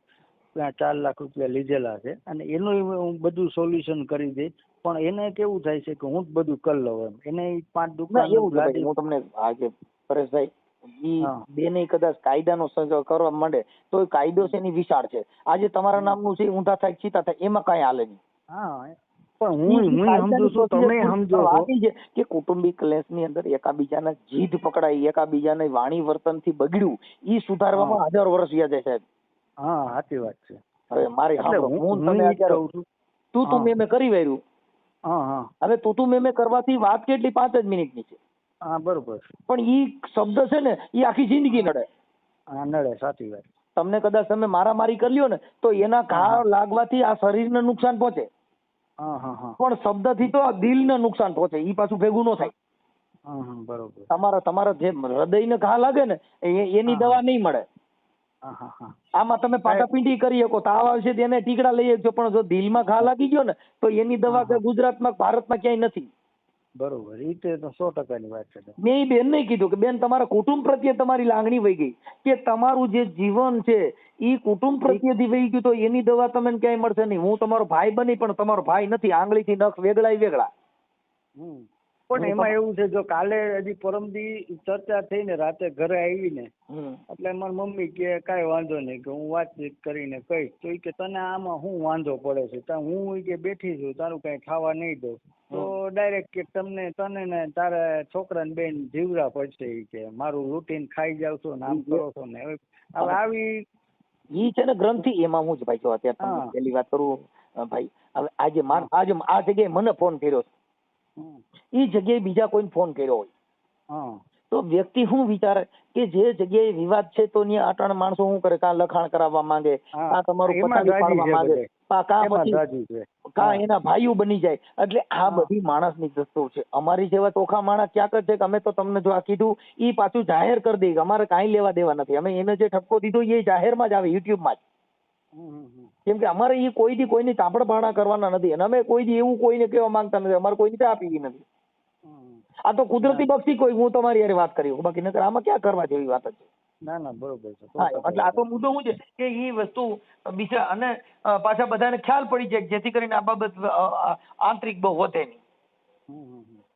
4 લાખ રૂપિયા લીધેલા છે અને એનું હું બધું સોલ્યુશન કરી દઈશ. પણ એને કેવું થાય છે કે હું જ બધું કરી લઉં એમ એને 5 દુકાન હું તમને આજે પરેશભાઈ બેને કદાચ કાયદાનો સંજોગ કરવા માંડે તો કાયદો છે એની વિશાળ છે. આજે તમારા નામનું છે ઊંધા થાય ચીતા થાય એમાં કઈ હાલે નહીં. હા પણ હું સમજુ છું તમે સમજો છો કે કુટુંબિક ક્લેશની અંદર એકાબીજાના જીદ પકડાઈ એકાબીજાને વાણી વર્તનથી બગડ્યું ઈ સુધારવામાં 1000 વર્ષ વ્યા જાય સાહેબ. હા સાચી વાત છે. હવે મારી હું તમે અત્યારે તું મેં કરી વાર્યું. હવે તું મેં કરવાથી વાત કેટલી 5 જ મિનિટની છે. હા બરોબર. પણ ઈ શબ્દ છે ને ઈ આખી જિંદગી નડે. નડે સાચી વાત. તમને કદાચ તમે મારામારી કરી લ્યો ને તો એના ઘા લાગવાથી આ શરીરને નુકસાન પહોંચે. પણ શબ્દથી તો દિલને નુકસાન પહોંચે ઈ પાછું ભેગું ન થાય. બરોબર. તમારા જે હૃદયને ઘા લાગે ને એની દવા નહીં મળે. આમાં તમે પાટાપીંડી કરી શકો તાવ આવશે તેને ટીકડા લઈ શકશો પણ જો દિલમાં ઘા લાગી ગયો ને તો એની દવા ગુજરાતમાં ભારતમાં ક્યાંય નથી. બરોબર એ તો 100%ની વાત છે. મેં બેન નહીં કીધું કે બેન તમારા કુટુંબ પ્રત્યે તમારી લાગણી વહી ગઈ કે તમારું જે જીવન છે એ કુટુંબ પ્રત્યેથી વહી ગયું તો એની દવા તમને ક્યાંય મળશે નહીં. હું તમારો ભાઈ બની પણ તમારો ભાઈ નથી આંગળીથી નખ વેગળા. પણ એમાં એવું છે જો કાલે હજી પરમદી ચર્ચા થઈ ને રાતે ઘરે આવીને એટલે મારી મમ્મી કે કાંઈ વાંધો નહીં કે હું વાતચીત કરીને કહીશ તો કે તને આમાં શું વાંધો પડે છે હું કે બેઠી છું તારું કઈ ખાવા નહીં દઉં તો ડાયરેક્ટ કે તને ને તારા છોકરાને બેન જીવરા પડશે કે મારું રૂટીન ખાઈ જાવ છો ને આમ કરો છો ને હવે આવી ઈ છે ને ગ્રંથિ એમાં હું જ ભાઈ જો અત્યારે પહેલી વાત કરું ભાઈ હવે આજે આ જગ્યાએ મને ફોન કર્યો એ જગ્યાએ બીજા કોઈને ફોન કર્યો હોય તો વ્યક્તિ શું વિચારે કે જે જગ્યાએ વિવાદ છે તો ત્યાં અટાણ માણસો શું કરે કાં લખાણ કરાવવા માંગે કાં તમારું પતાવી પાડવા માંગે કાં પછી કાં એના ભાઈઓ બની જાય. એટલે આ બધી માણસની દસ્તો છે. અમારી જેવા ચોખા માણસ ક્યાંક જ છે કે અમે તો તમને જો આ કીધું એ પાછું જાહેર કરી દઈએ. અમારે કાંઈ લેવા દેવા નથી. અમે એને જે ઠપકો દીધો એ જાહેરમાં જ આવે, યુટ્યુબમાં જ. કેમ કે અમારે એ કોઈ દી કોઈની તાપડ ભાણા કરવાના નથી અને અમે કોઈ દી એવું કોઈને કહેવા માંગતા નથી. અમારે કોઈની ચા પીવી નથી. આ તો કુદરતી બક્ષી કોઈ હું તમારી યારે વાત કરી, બાકી નકર આમાં ક્યાં કરવા જેવી વાત જ છે. ના ના બરોબર છે. હા, એટલે આ તો મુદ્દો શું છે કે એ વસ્તુ બીજા અને પાછા બધાને ખ્યાલ પડી જાય જેથી કરીને આ બાબત આંતરિક બહુ વધે નહીં.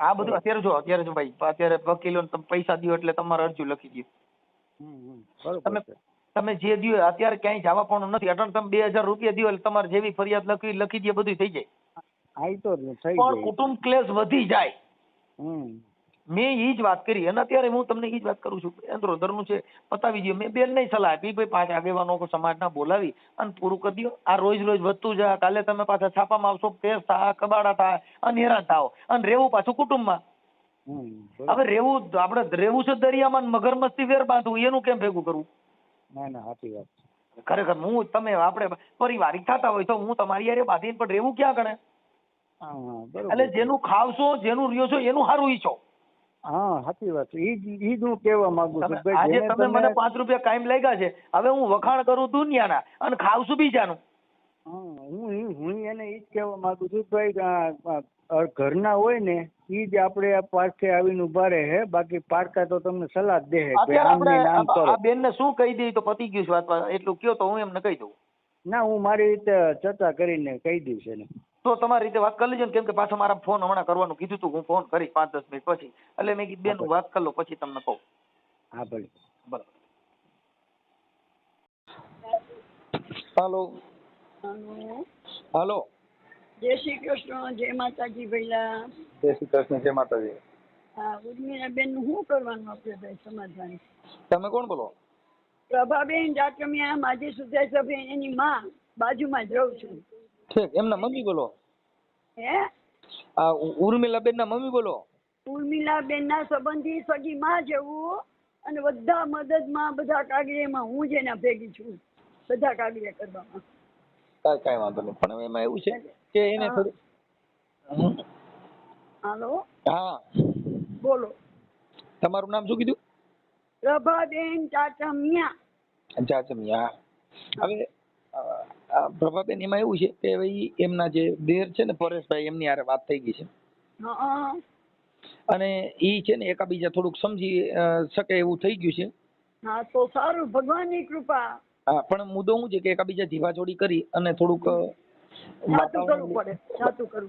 આ બધું અત્યારે જો ભાઈ અત્યારે વકીલોને તમે પૈસા દો એટલે તમારે અરજી લખી દો. તમે જે દો અત્યારે ક્યાંય જવા પણ નથી. અટલ તમે 2000 રૂપિયા દો એટલે તમારે જેવી ફરિયાદ લખી દે બધું થઈ જાય. પણ કુટુંબ ક્લેશ વધી જાય. મેં એ જ વાત કરી અને અત્યારે હું તમને એ જ વાત કરું છું. અંદરોધરનું છે પતાવી દો. મેં બેન નહીં સલાહ આપી ભાઈ 5 આગેવાનો સમાજના બોલાવી અને પૂરું કરી દો. આ રોજ વધતું જાય. કાલે તમે પાછા છાપામાં આવશો, કેસ થાય, કબાડા થાય અને હેરાન થાવ અને રહેવું પાછું કુટુંબમાં. હવે આપણે રહેવું છે દરિયામાં, મગરમસ્તી વેર બાંધવું એનું કેમ ભેગું કરવું? ના ના સાચી વાત. ખરેખર હું તમે આપણે પારિવારિક થતા હોય તો હું તમારી યારે બાંધીને પણ રહેવું ક્યાં ગણે? એટલે જેનું ખાવશો જેનું રહ્યો છો એનું સારું ઈચ્છો. હા સાચી વાત. ઈ જ હું કહેવા માંગુ છું. આજે તમે મને 5 રૂપિયા કાયમ લાગ્યા છે, હવે હું વખાણ કરું દુનિયાના અને ખાવશું બીજાનું. હું એને ઈ જ કહેવા માંગુ છું ભાઈ ઘરના હોય ને ઈ જ આપણે પાસે આવીને ઉભા રહે. બાકી પારકા તો તમને સલાહ જ દે. આ બેન ને શું કહી દે તો પતી ગયું છે વાત. એટલું કયો તો હું એમને કહી દઉં. ના હું મારી રીતે ચર્ચા કરીને કહી દઈશ એને. તો તમારી રીતે વાત કરી લેજો ને, કેમ કે પાછો મારા ફોન હમણાં કરવાનું કીધું તું. હું ફોન કરી 5-10 મિનિટ પછી. એટલે મેં કીધું બેન વાત કરી લો પછી તમને કહું. હા ભલે. બરાબર. હાલો હાલો. જય શ્રી કૃષ્ણ. જય માતાજી ભૈલા. જય શ્રી કૃષ્ણ. જય માતાજી. હા, ઉર્મિલાબેન નું શું કરવાનું આપણે ભાઈ સમાધાન? તમે કોણ બોલો? પ્રભાબેન જાટમિયા, માજી સુધાર સભ્ય, એની માં બાજુમાં જ રહું છું. ઠીક. એમના મમ્મી બોલો? હે, આ ઉર્મિલાબેન ના મમ્મી બોલો? ઉર્મિલાબેન ના સંબંધી સગી માં જવું અને બધા મદદમાં બધા કાગળિયામાં હું જ એના ભેગી છું. બધા કાગળિયા કરવામાં. કાંઈ વાંધો નહીં. પણ એમાં એવું છે કે એને થોડું. હાલો. હા બોલો. તમારું નામ શું કીધું? પ્રભાબેન ચાચમિયા. ચાચમિયા. હવે પ્રભાબેન એમાં એવું છે કે ભાઈ એમના જે દેર છે ને પરેશભાઈ, એમની હારે વાત થઈ ગઈ છે અને ઈ છે ને એકાબીજા થોડુંક સમજી શકે એવું થઈ ગયું છે. હા તો સારું, ભગવાનની કૃપા. હા, પણ મુદ્દો શું છે કે એકાબીજા જીવાજોડી કરી અને થોડુંક સાચું કરવું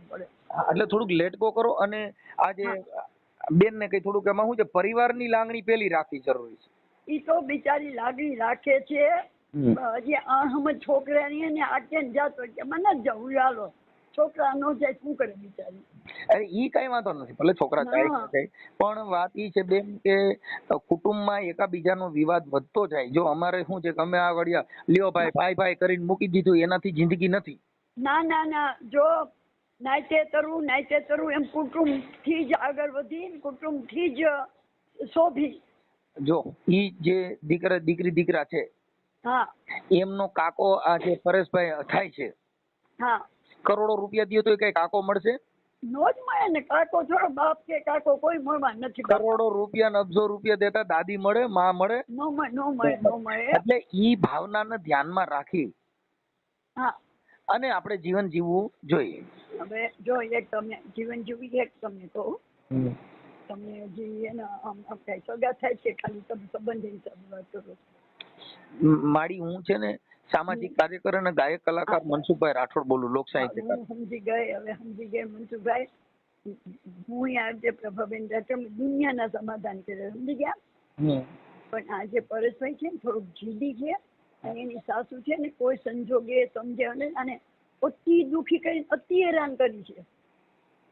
પડે. એટલે થોડુંક લેટ ગો કરો. અને આજે બેન ને કઈ થોડુંક એમાં શું છે પરિવારની લાગણી પેલી રાખવી જરૂરી છે. ઈ તો બિચારી લાગણી રાખે છે. હજી અહમદ છોકરાની ને આટે જાતો કે મને જ જવું હાલો. છોકરા નો જાય શું કરે બિચારી? અરે ઈ કઈ વાંધો નથી, ભલે છોકરા જાય છે, પણ વાત ઈ છે બેન કે કુટુંબમાં એકાબીજાનો વિવાદ વધતો જાય. જો અમારે શું છે કે અમે આ વડિયા લ્યો ભાઈ ભાઈ કરીને મૂકી દીધું, એનાથી જિંદગી નથી. ના જો નાયતે તરવું એમ કુટુંબ થી જ આગળ વધી, કુટુંબ થી જ શોભી. જો ઈ જે દીકરા છે, હા, એમનો કાકો આ જે પરેશભાઈ થાય છે, હા, કરોડો રૂપિયા દે તો કઈ કાકો મળશે? નો જ મળે ને. કાકો થોડો બાપ કે કાકો કોઈ મળવા નથી. કરોડો રૂપિયા અબજો રૂપિયા દેતા દાદી મળે, માં મળે? નો મળે. એટલે ઈ ભાવનાને ધ્યાનમાં રાખી હા, અને આપણે જીવન જીવવું જોઈએ. હવે જો એક તમને જીવન જીવી, એક તમને કહું, તમને જે એના સગા થાય છે ખાલી તમે સંબંધી હિસાબે વાત કરો. મારી હું છે ને સામાજિક કાર્યકર અને ગાયક કલાકાર મનસુખભાઈ રાઠોડ બોલું, લોક સાહિત્યકાર. હું સમજી ગઈ મનસુખભાઈ. હું આજે પ્રભાબેન રાઠોડ દુનિયાના સમાધાન કરે, સમજી ગયા. પણ આજે પરેશભાઈ છે ને થોડુંક જીદી છે અને એની સાસુ છે ને કોઈ સંજોગે સમજે અને અતિ દુઃખી કરી અતિ હેરાન કરી છે.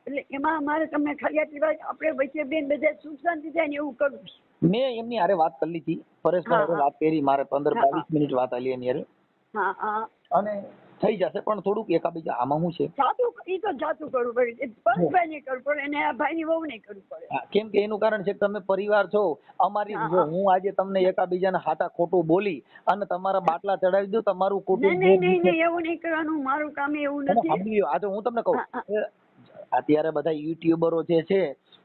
એટલે એમાં અમારે તમને ખાલી આટલી વાત, આપણે વચ્ચે બેન બધા સુખ શાંતિ થાય ને એવું કરવું. મેં એમની હારે વાત કરી લીધી, પરેશભાઈ વાત કરી, મારે 15-22 મિનિટ વાત આલી એની હારે. અને થઈ જશે પણ થોડુંક એકાબીજા આમાં શું છે જાતું કરવું પડે, પરેશભાઈ ને કરવું પડે અને આ ભાઈ ની વહુ ને કરવું પડે. કેમ કે એનું કારણ છે કે તમે પરિવાર છો અમારી. જો હું આજે તમને એકાબીજાને હાટા ખોટું બોલી અને તમારા બાટલા ચડાવી દઉં, તમારું કુટુંબ નહીં એવું નહીં કરવાનું, મારું કામ એવું નથી. આજે હું તમને કહું, અત્યારે બધા યુટ્યુબરો જે છે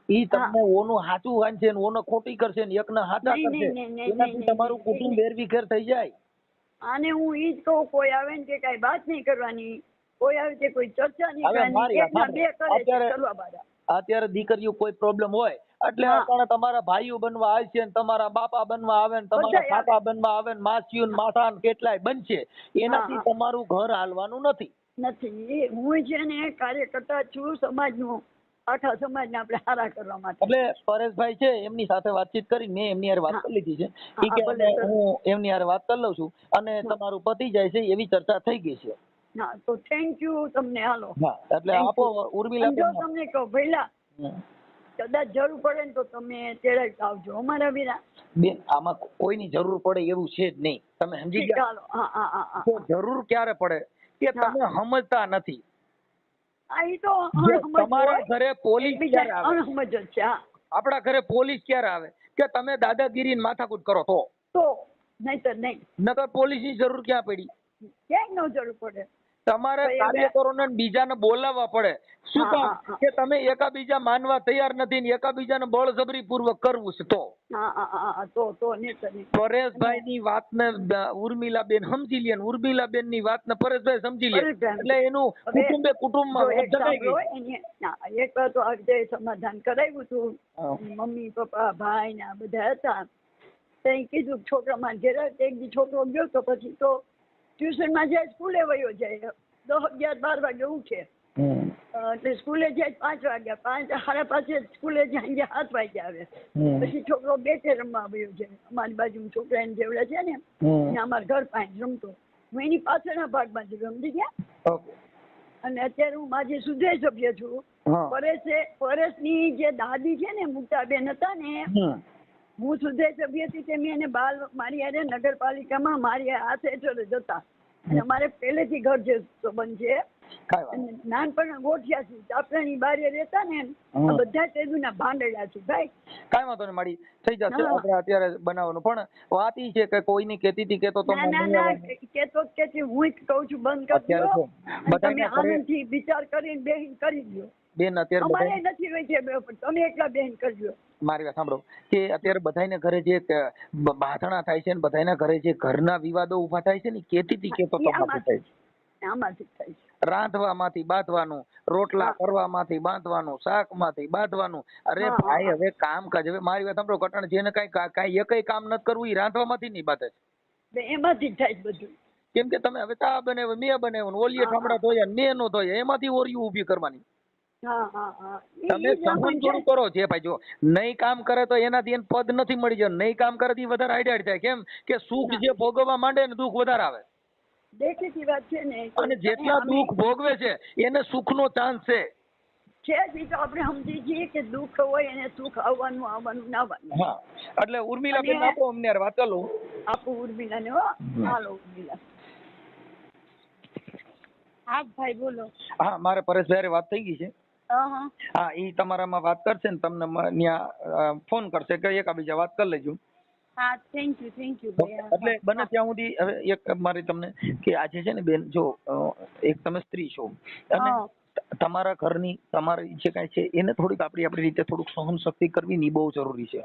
ઈ તમને ઓનું હાચું વાંચશે ને ઓનો ખોટી કરશે ને એકને હાચા કરશે, એનાથી તમારું કુટુંબ વેરવિખેર થઈ જાય. આને હું ઈ જ કહું, કોઈ આવે ને કે કઈ વાત નહીં કરવાની, કોઈ આવે તે કોઈ ચર્ચા નહીં કરવાની, એકના બે કરે કરવા બારા. અત્યારે દીકરીઓ કોઈ પ્રોબ્લેમ હોય એટલે અત્યારે તમારા ભાઈઓ બનવા આવશે ને તમારા બાપા બનવા આવે ને તમારા કાકા બનવા આવે ને માસીઓ ને માથા ને કેટલાય બનશે, એનાથી તમારું ઘર હાલવાનું નથી. હું છે ને કાર્યકર્તા છું સમાજનું, આખા સમાજને આપણે સારા કરવા માટે. એટલે પરેશભાઈ છે એમની સાથે વાતચીત કરી, મેં એમની હારે વાત કરી લીધી છે, હું એમની હારે વાત કરી લઉં છું અને તમારું પતી જાય છે એવી ચર્ચા થઈ ગઈ છે. હા તો થેન્ક યુ તમને. હાલો એટલે આપો ઉર્મિલા. જો તમને કહું પહેલા કદાચ જરૂર પડે ને તો તમે તેડાઈ આવજો અમારા વીરા. બેન આમાં કોઈની જરૂર પડે એવું છે જ નહીં, તમે સમજી ગયા. જરૂર ક્યારે પડે કે તમે સમજતા નથી. તમારા ઘરે પોલીસ ક્યારે આવે? આપણા ઘરે પોલીસ ક્યારે આવે કે તમે દાદાગીરી માથાકૂટ કરો તો નહીતર નહીં. નકર પોલીસ ની જરૂર ક્યાં પડી? ક્યાંય ન જરૂર પડે. તમારે કાર્યકરોને બીજાને બોલાવવા પડે. શું કામ કે તમે એકાબીજા માનવા તૈયાર નથી ને એકાબીજાને બળજબરી પૂર્વક કરવું છે તો પરેશભાઈ ની વાત ને ઉર્મિલાબેન સમજી લે, ઉર્મિલાબેન ની વાત ને પરેશભાઈ સમજી લે એટલે એનું કુટુંબે કુટુંબમાં એક વાર તો આજે સમાધાન કરાવ્યું હતું. મમ્મી પપ્પા ભાઈ ને આ બધા હતા, ત્યાં કીધું છોકરા માં ઘેર એક દી છોકરો ગયો તો પછી તો ટ્યુશન માં જાય, સ્કૂલે વયો જાય, 10, 11, 12 વાગે ઉઠે એટલે સ્કૂલે જાય 5 વાગ્યા, 5, 5:30 સ્કૂલે જાય, 7 વાગે આવે. પછી છોકરો બેઠે રમવા વયો જાય. અમારી બાજુ છોકરા એને જેવડા છે ને અમારા ઘર પાસે રમતો, હું એની પાછળના ભાગમાં જ રમતી ગયા. અને અત્યારે હું માજી સુધે સભ્ય છું. પરેશની જે દાદી છે ને મુક્તાબેન હતા ને, હું સુધે સભ્ય હતી તે મેં એને બાલ મારી હારે નગરપાલિકામાં મારી હાથ હેઠળ જ હતા અને અમારે પહેલેથી ઘર જે સંબંધ છે. નાનપણ ગોઠિયા છે, ચાપડાની બારે રહેતા ને બધા તેજુના ભાંડેલા છે ભાઈ. કાઈ વાંધો નહીં માડી, થઈ જશે આપણે અત્યારે બનાવવાનું. પણ વાત ઈ છે કે કોઈની કેતી હતી કેતો તો કેતી હું જ કહું છું બંધ કરી દો, તમે આનંદથી વિચાર કરીને બેહીન કરી દો. બેન અત્યારે અમારે નથી હોય છે, તમે એકલા બેહીન કરજો. મારી વાત સાંભળો કે અત્યારે બધાયના ઘરે જે બાથણા થાય છે ને બધાયના ઘરે જે ઘરના વિવાદો ઉભા થાય છે ને કેતી હતી કેતો તો થાય છે. આમાંથી થાય છે. રાંધવામાંથી બાંધવાનું, રોટલા કરવામાંથી બાંધવાનું, શાકમાંથી બાંધવાનું. અરે ભાઈ હવે કામ કાજ, હવે મારી વાત સાંભળો કટણ જેને કઈ એકય કામ નથી કરવું એ રાંધવામાંથી નહીં બાંધે છે, એમાંથી થાય બધું. કેમ કે તમે હવે ચા બનાવ્યો, મેં બનાવ્યું, ઓલીએ ઠામડા ધોયા, મેં નો ધોયા, એમાંથી ઓરિયું ઊભી કરવાની. તમે સહન થોડું કરો છે ભાઈ. જો નહીં કામ કરે તો એનાથી એને પદ નથી મળી જાય, નહીં કામ કરે તો વધારે આઈડિયા થાય. કેમ કે સુખ જે ભોગવવા માંડે ને દુઃખ વધારે આવે. દેખીતી વાત છે ને, અને જેટલા દુઃખ ભોગવે છે એને સુખ નો ચાન્સ છે. તો આપણે સમજી છીએ કે દુઃખ હોય એને સુખ આવવાનું નાવાનું. હા એટલે ઉર્મિલા બેન આપો અમને વાત કરો. આપો ઉર્મિલા ને. હાલો ઉર્મિલા. હા ભાઈ બોલો. હા મારે પરેશભાઈ વાત થઈ ગઈ છે. હા ઈ તમારામાં વાત કરશે ને તમને ત્યાં ફોન કરશે કે એકાબીજા વાત કરી લેજો. હા થેન્ક યુ એટલે બને ત્યાં સુધી હવે એક મારી તમને કે આજે છે ને બેન, જો એક તમે સ્ત્રી છો અને તમારા ઘરની તમારી જે કાંઈ છે એને થોડીક આપણી રીતે થોડુંક સહન શક્તિ કરવી ની બહુ જરૂરી છે.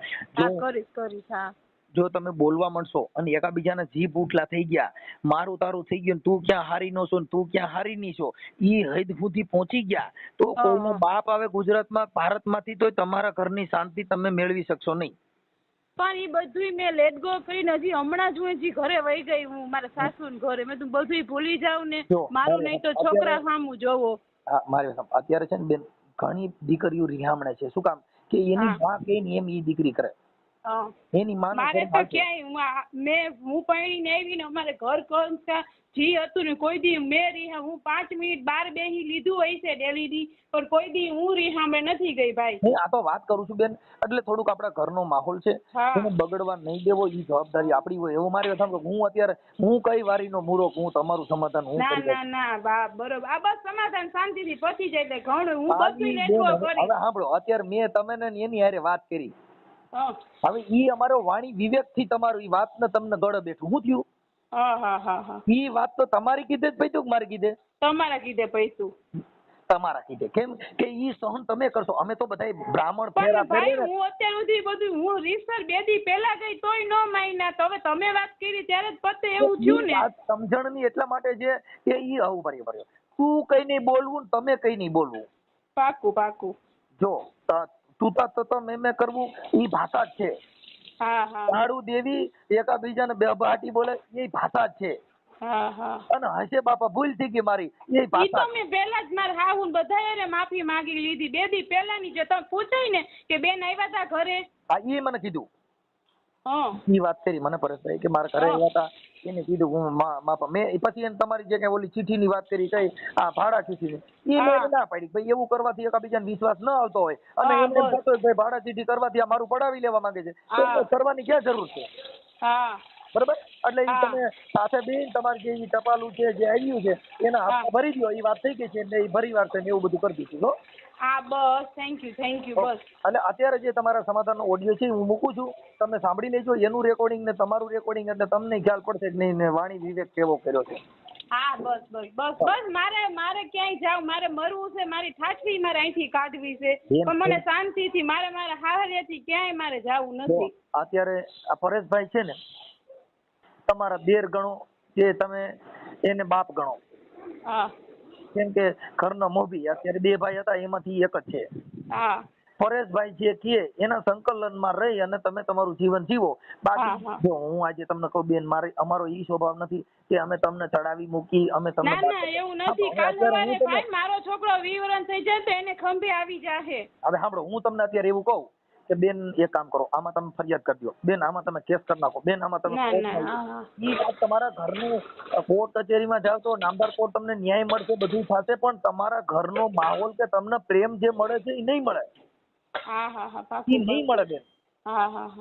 જો તમે બોલવા માંડશો અને એકાબીજાના જીભ ઉઠલા થઈ ગયા, મારું તારું થઈ ગયું, તું ક્યાં હારી નો છો ને તું ક્યાં હારી ની છો, ઈ હદ સુધી પહોંચી ગયા તો કોઈનો બાપ આવે ગુજરાતમાં ભારતમાંથી તો તમારા ઘરની શાંતિ તમે મેળવી શકશો નહીં. પણ એ બધું મેં લેટ ગો કરીને હજી હમણાં જ હું ઘરે વહી ગઈ, હું મારા સાસુ ને ઘરે. મેં તું બધું ભૂલી જાઉં ને મારું નહીં તો છોકરા સામું જોવો. હા મારી અત્યારે છે ને બેન ઘણી દીકરીઓ રિહામણે છે. શું કામ કે એની માં કે એમ ઈ દીકરી કરે. એની માને મારે તો ક્યાંય હું પરણીને આવી ને અમારે ઘર કંસા જી હતું ને કોઈ દી મેં રીહા હું 5 મિનિટ બહાર બેહી લીધું હોય છે ડેલીની પણ કોઈ દી હું રીહામણે નથી ગઈ ભાઈ. આ તો વાત કરું છું બેન, એટલે થોડુંક આપણા ઘરનો માહોલ છે એને બગડવા નહીં દેવો, એ જવાબદારી આપણી હોય. એવું મારે હું અત્યારે હું કઈ વારીનો મૂરો હું તમારું સમાધાન હું કરી દઉં. ના બા બરોબર આ બસ સમાધાન શાંતિથી પતી જાય એટલે ઘણું હું બધું લેતો કરી. હવે સાંભળો, અત્યારે મેં તમે ને એની હારે વાત કરી, હવે ઈ અમારો વાણી વિવેક થી તમારું ઈ વાત ને તમને ગળે બેઠું શું થયું? ઈ વાત તો તમારી કીધે જ પૈતું કે મારી કીધે? તમારા કીધે પૈતું. તમારા કીધે. કેમ કે ઈ સહન તમે કરશો, અમે તો બધા બ્રાહ્મણ ફેરા ફેરે. હું અત્યાર સુધી બધું હું રીસર 2 દી પહેલા ગઈ તોય ન માન્યા, તો હવે તમે વાત કરી ત્યારે જ પતે એવું થયું ને. સમજણ ની એટલા માટે છે કે ઈ આવું ભર્યો તું કઈ નહીં બોલવું, તમે કઈ નહીં બોલવું. પાકું જો તું તો મેં કરવું ઈ ભાષા જ છે. કાળુ દેવી એકાબીજાને બે બાટી બોલે એ ભાષા જ છે. અને હશે બાપા ભૂલ થઈ ગઈ મારી એ ભાષા. મેં પહેલા જ મારા હાહુ બધાએ માફી માંગી લીધી 2 દી પહેલાની. જે તમે પૂછાય ને કે બેન આવ્યા હતા ઘરે, એ મને કીધું. ઈ વાત કરી મને પરેશભાઈ કે મારા ઘરે આવ્યા હતા, એને કીધું હું માપા મેં પછી એને તમારી જે કઈ ઓલી ચીઠી ની વાત કરી કઈ આ ભાડા ચીઠી ની એ ના પાડી ભાઈ એવું કરવાથી એકાબીજાને વિશ્વાસ ન આવતો હોય અને એમને એમ થતો ભાઈ ભાડા ચીઠી કરવાથી આ મારું પડાવી લેવા માંગે છે, તો કરવાની ક્યાં જરૂર છે? બરોબર. એટલે ઈ તમે સાથે બેન તમારી જે ટપાલું છે જે આવ્યું છે એના હપ્તા ભરી દો, એ વાત થઈ ગઈ છે એટલે એ ભરી વાર છે એવું બધું કરી દીધું. બસ થેન્ક યુ બસ. એટલે અત્યારે જે તમારા સમાધાનનો ઓડિયો છે હું મૂકું છું, તમે સાંભળી લેજો એનું રેકોર્ડિંગ ને તમારું રેકોર્ડિંગ, એટલે તમને ખ્યાલ પડશે કે નહીં વાણી વિવેક કેવો કર્યો છે. બસ મારે ક્યાંય જાવ, મારે મરવું છે, મારી ઠાઠવી મારે અહીંથી કાઢવી છે, પણ મને શાંતિથી મારા હાહરિયાથી ક્યાંય મારે જાવું નથી. અત્યારે આ પરેશભાઈ છે ને તમારા દેર ગણો કે તમે એને બાપ ગણો. કેમ કે ઘરનો મોભી અત્યારે 2 ભાઈ હતા એમાંથી એક જ છે. પરેશભાઈ જે કે એના સંકલનમાં રહી અને તમે તમારું જીવન જીવો. બાકી જો હું આજે તમને કહું બેન અમારો ઈ સ્વભાવ નથી કે અમે તમને ચડાવી મૂકી અમે તમને. ના એવું નથી. કાલ સવારે ભાઈ મારો છોકરો 20 વર્ષ થઈ જાય તો એને ખંભે આવી જાહે. હવે સાંભળો, હું તમને અત્યારે એવું કહું કે બેન એક કામ કરો, આમાં તમે ફરિયાદ કરી દો, બેન આમાં તમે કેસ કરી નાખો, બેન આમાં તમે ઈ વાત તમારા ઘરનું કોર્ટ કચેરીમાં જાવ તો નામદાર કોર્ટ તમને ન્યાય મળશે, બધું થશે, પણ તમારા ઘરનો માહોલ કે તમને પ્રેમ જે મળે છે એ નહીં મળે. ઈ નહીં મળે બેન.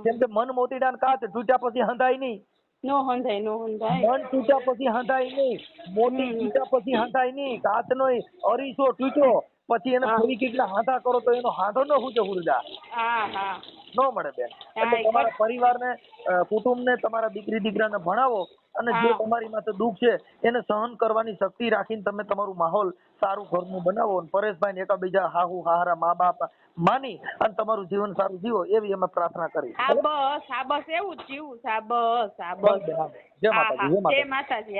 કેમ કે મન મોતીડાન કાચ તૂટ્યા પછી હંધાય નહીં. મન તૂટ્યા પછી હંધાય નહીં, મોતી તૂટ્યા પછી હંધાય નહીં, કાચનો અરીસો તૂટ્યો પછી એને ફરી કેટલા હાથા કરો તો એનો હાથો ન હુજે હુરદા ન મળે બેન. એટલે તમારા પરિવારને કુટુંબને તમારા દીકરાને ભણાવો અને જે તમારી માથે દુઃખ છે એને સહન કરવાની શક્તિ રાખીને તમે તમારું માહોલ સારું ઘરનું બનાવો અને પરેશભાઈ ને એકાબીજા હાહુ હાહરા મા બાપ માની અને તમારું જીવન સારું જીવો એવી અમે પ્રાર્થના કરી. બસ એવું જ જીવું. બસ જય માતાજી. જય માતાજી.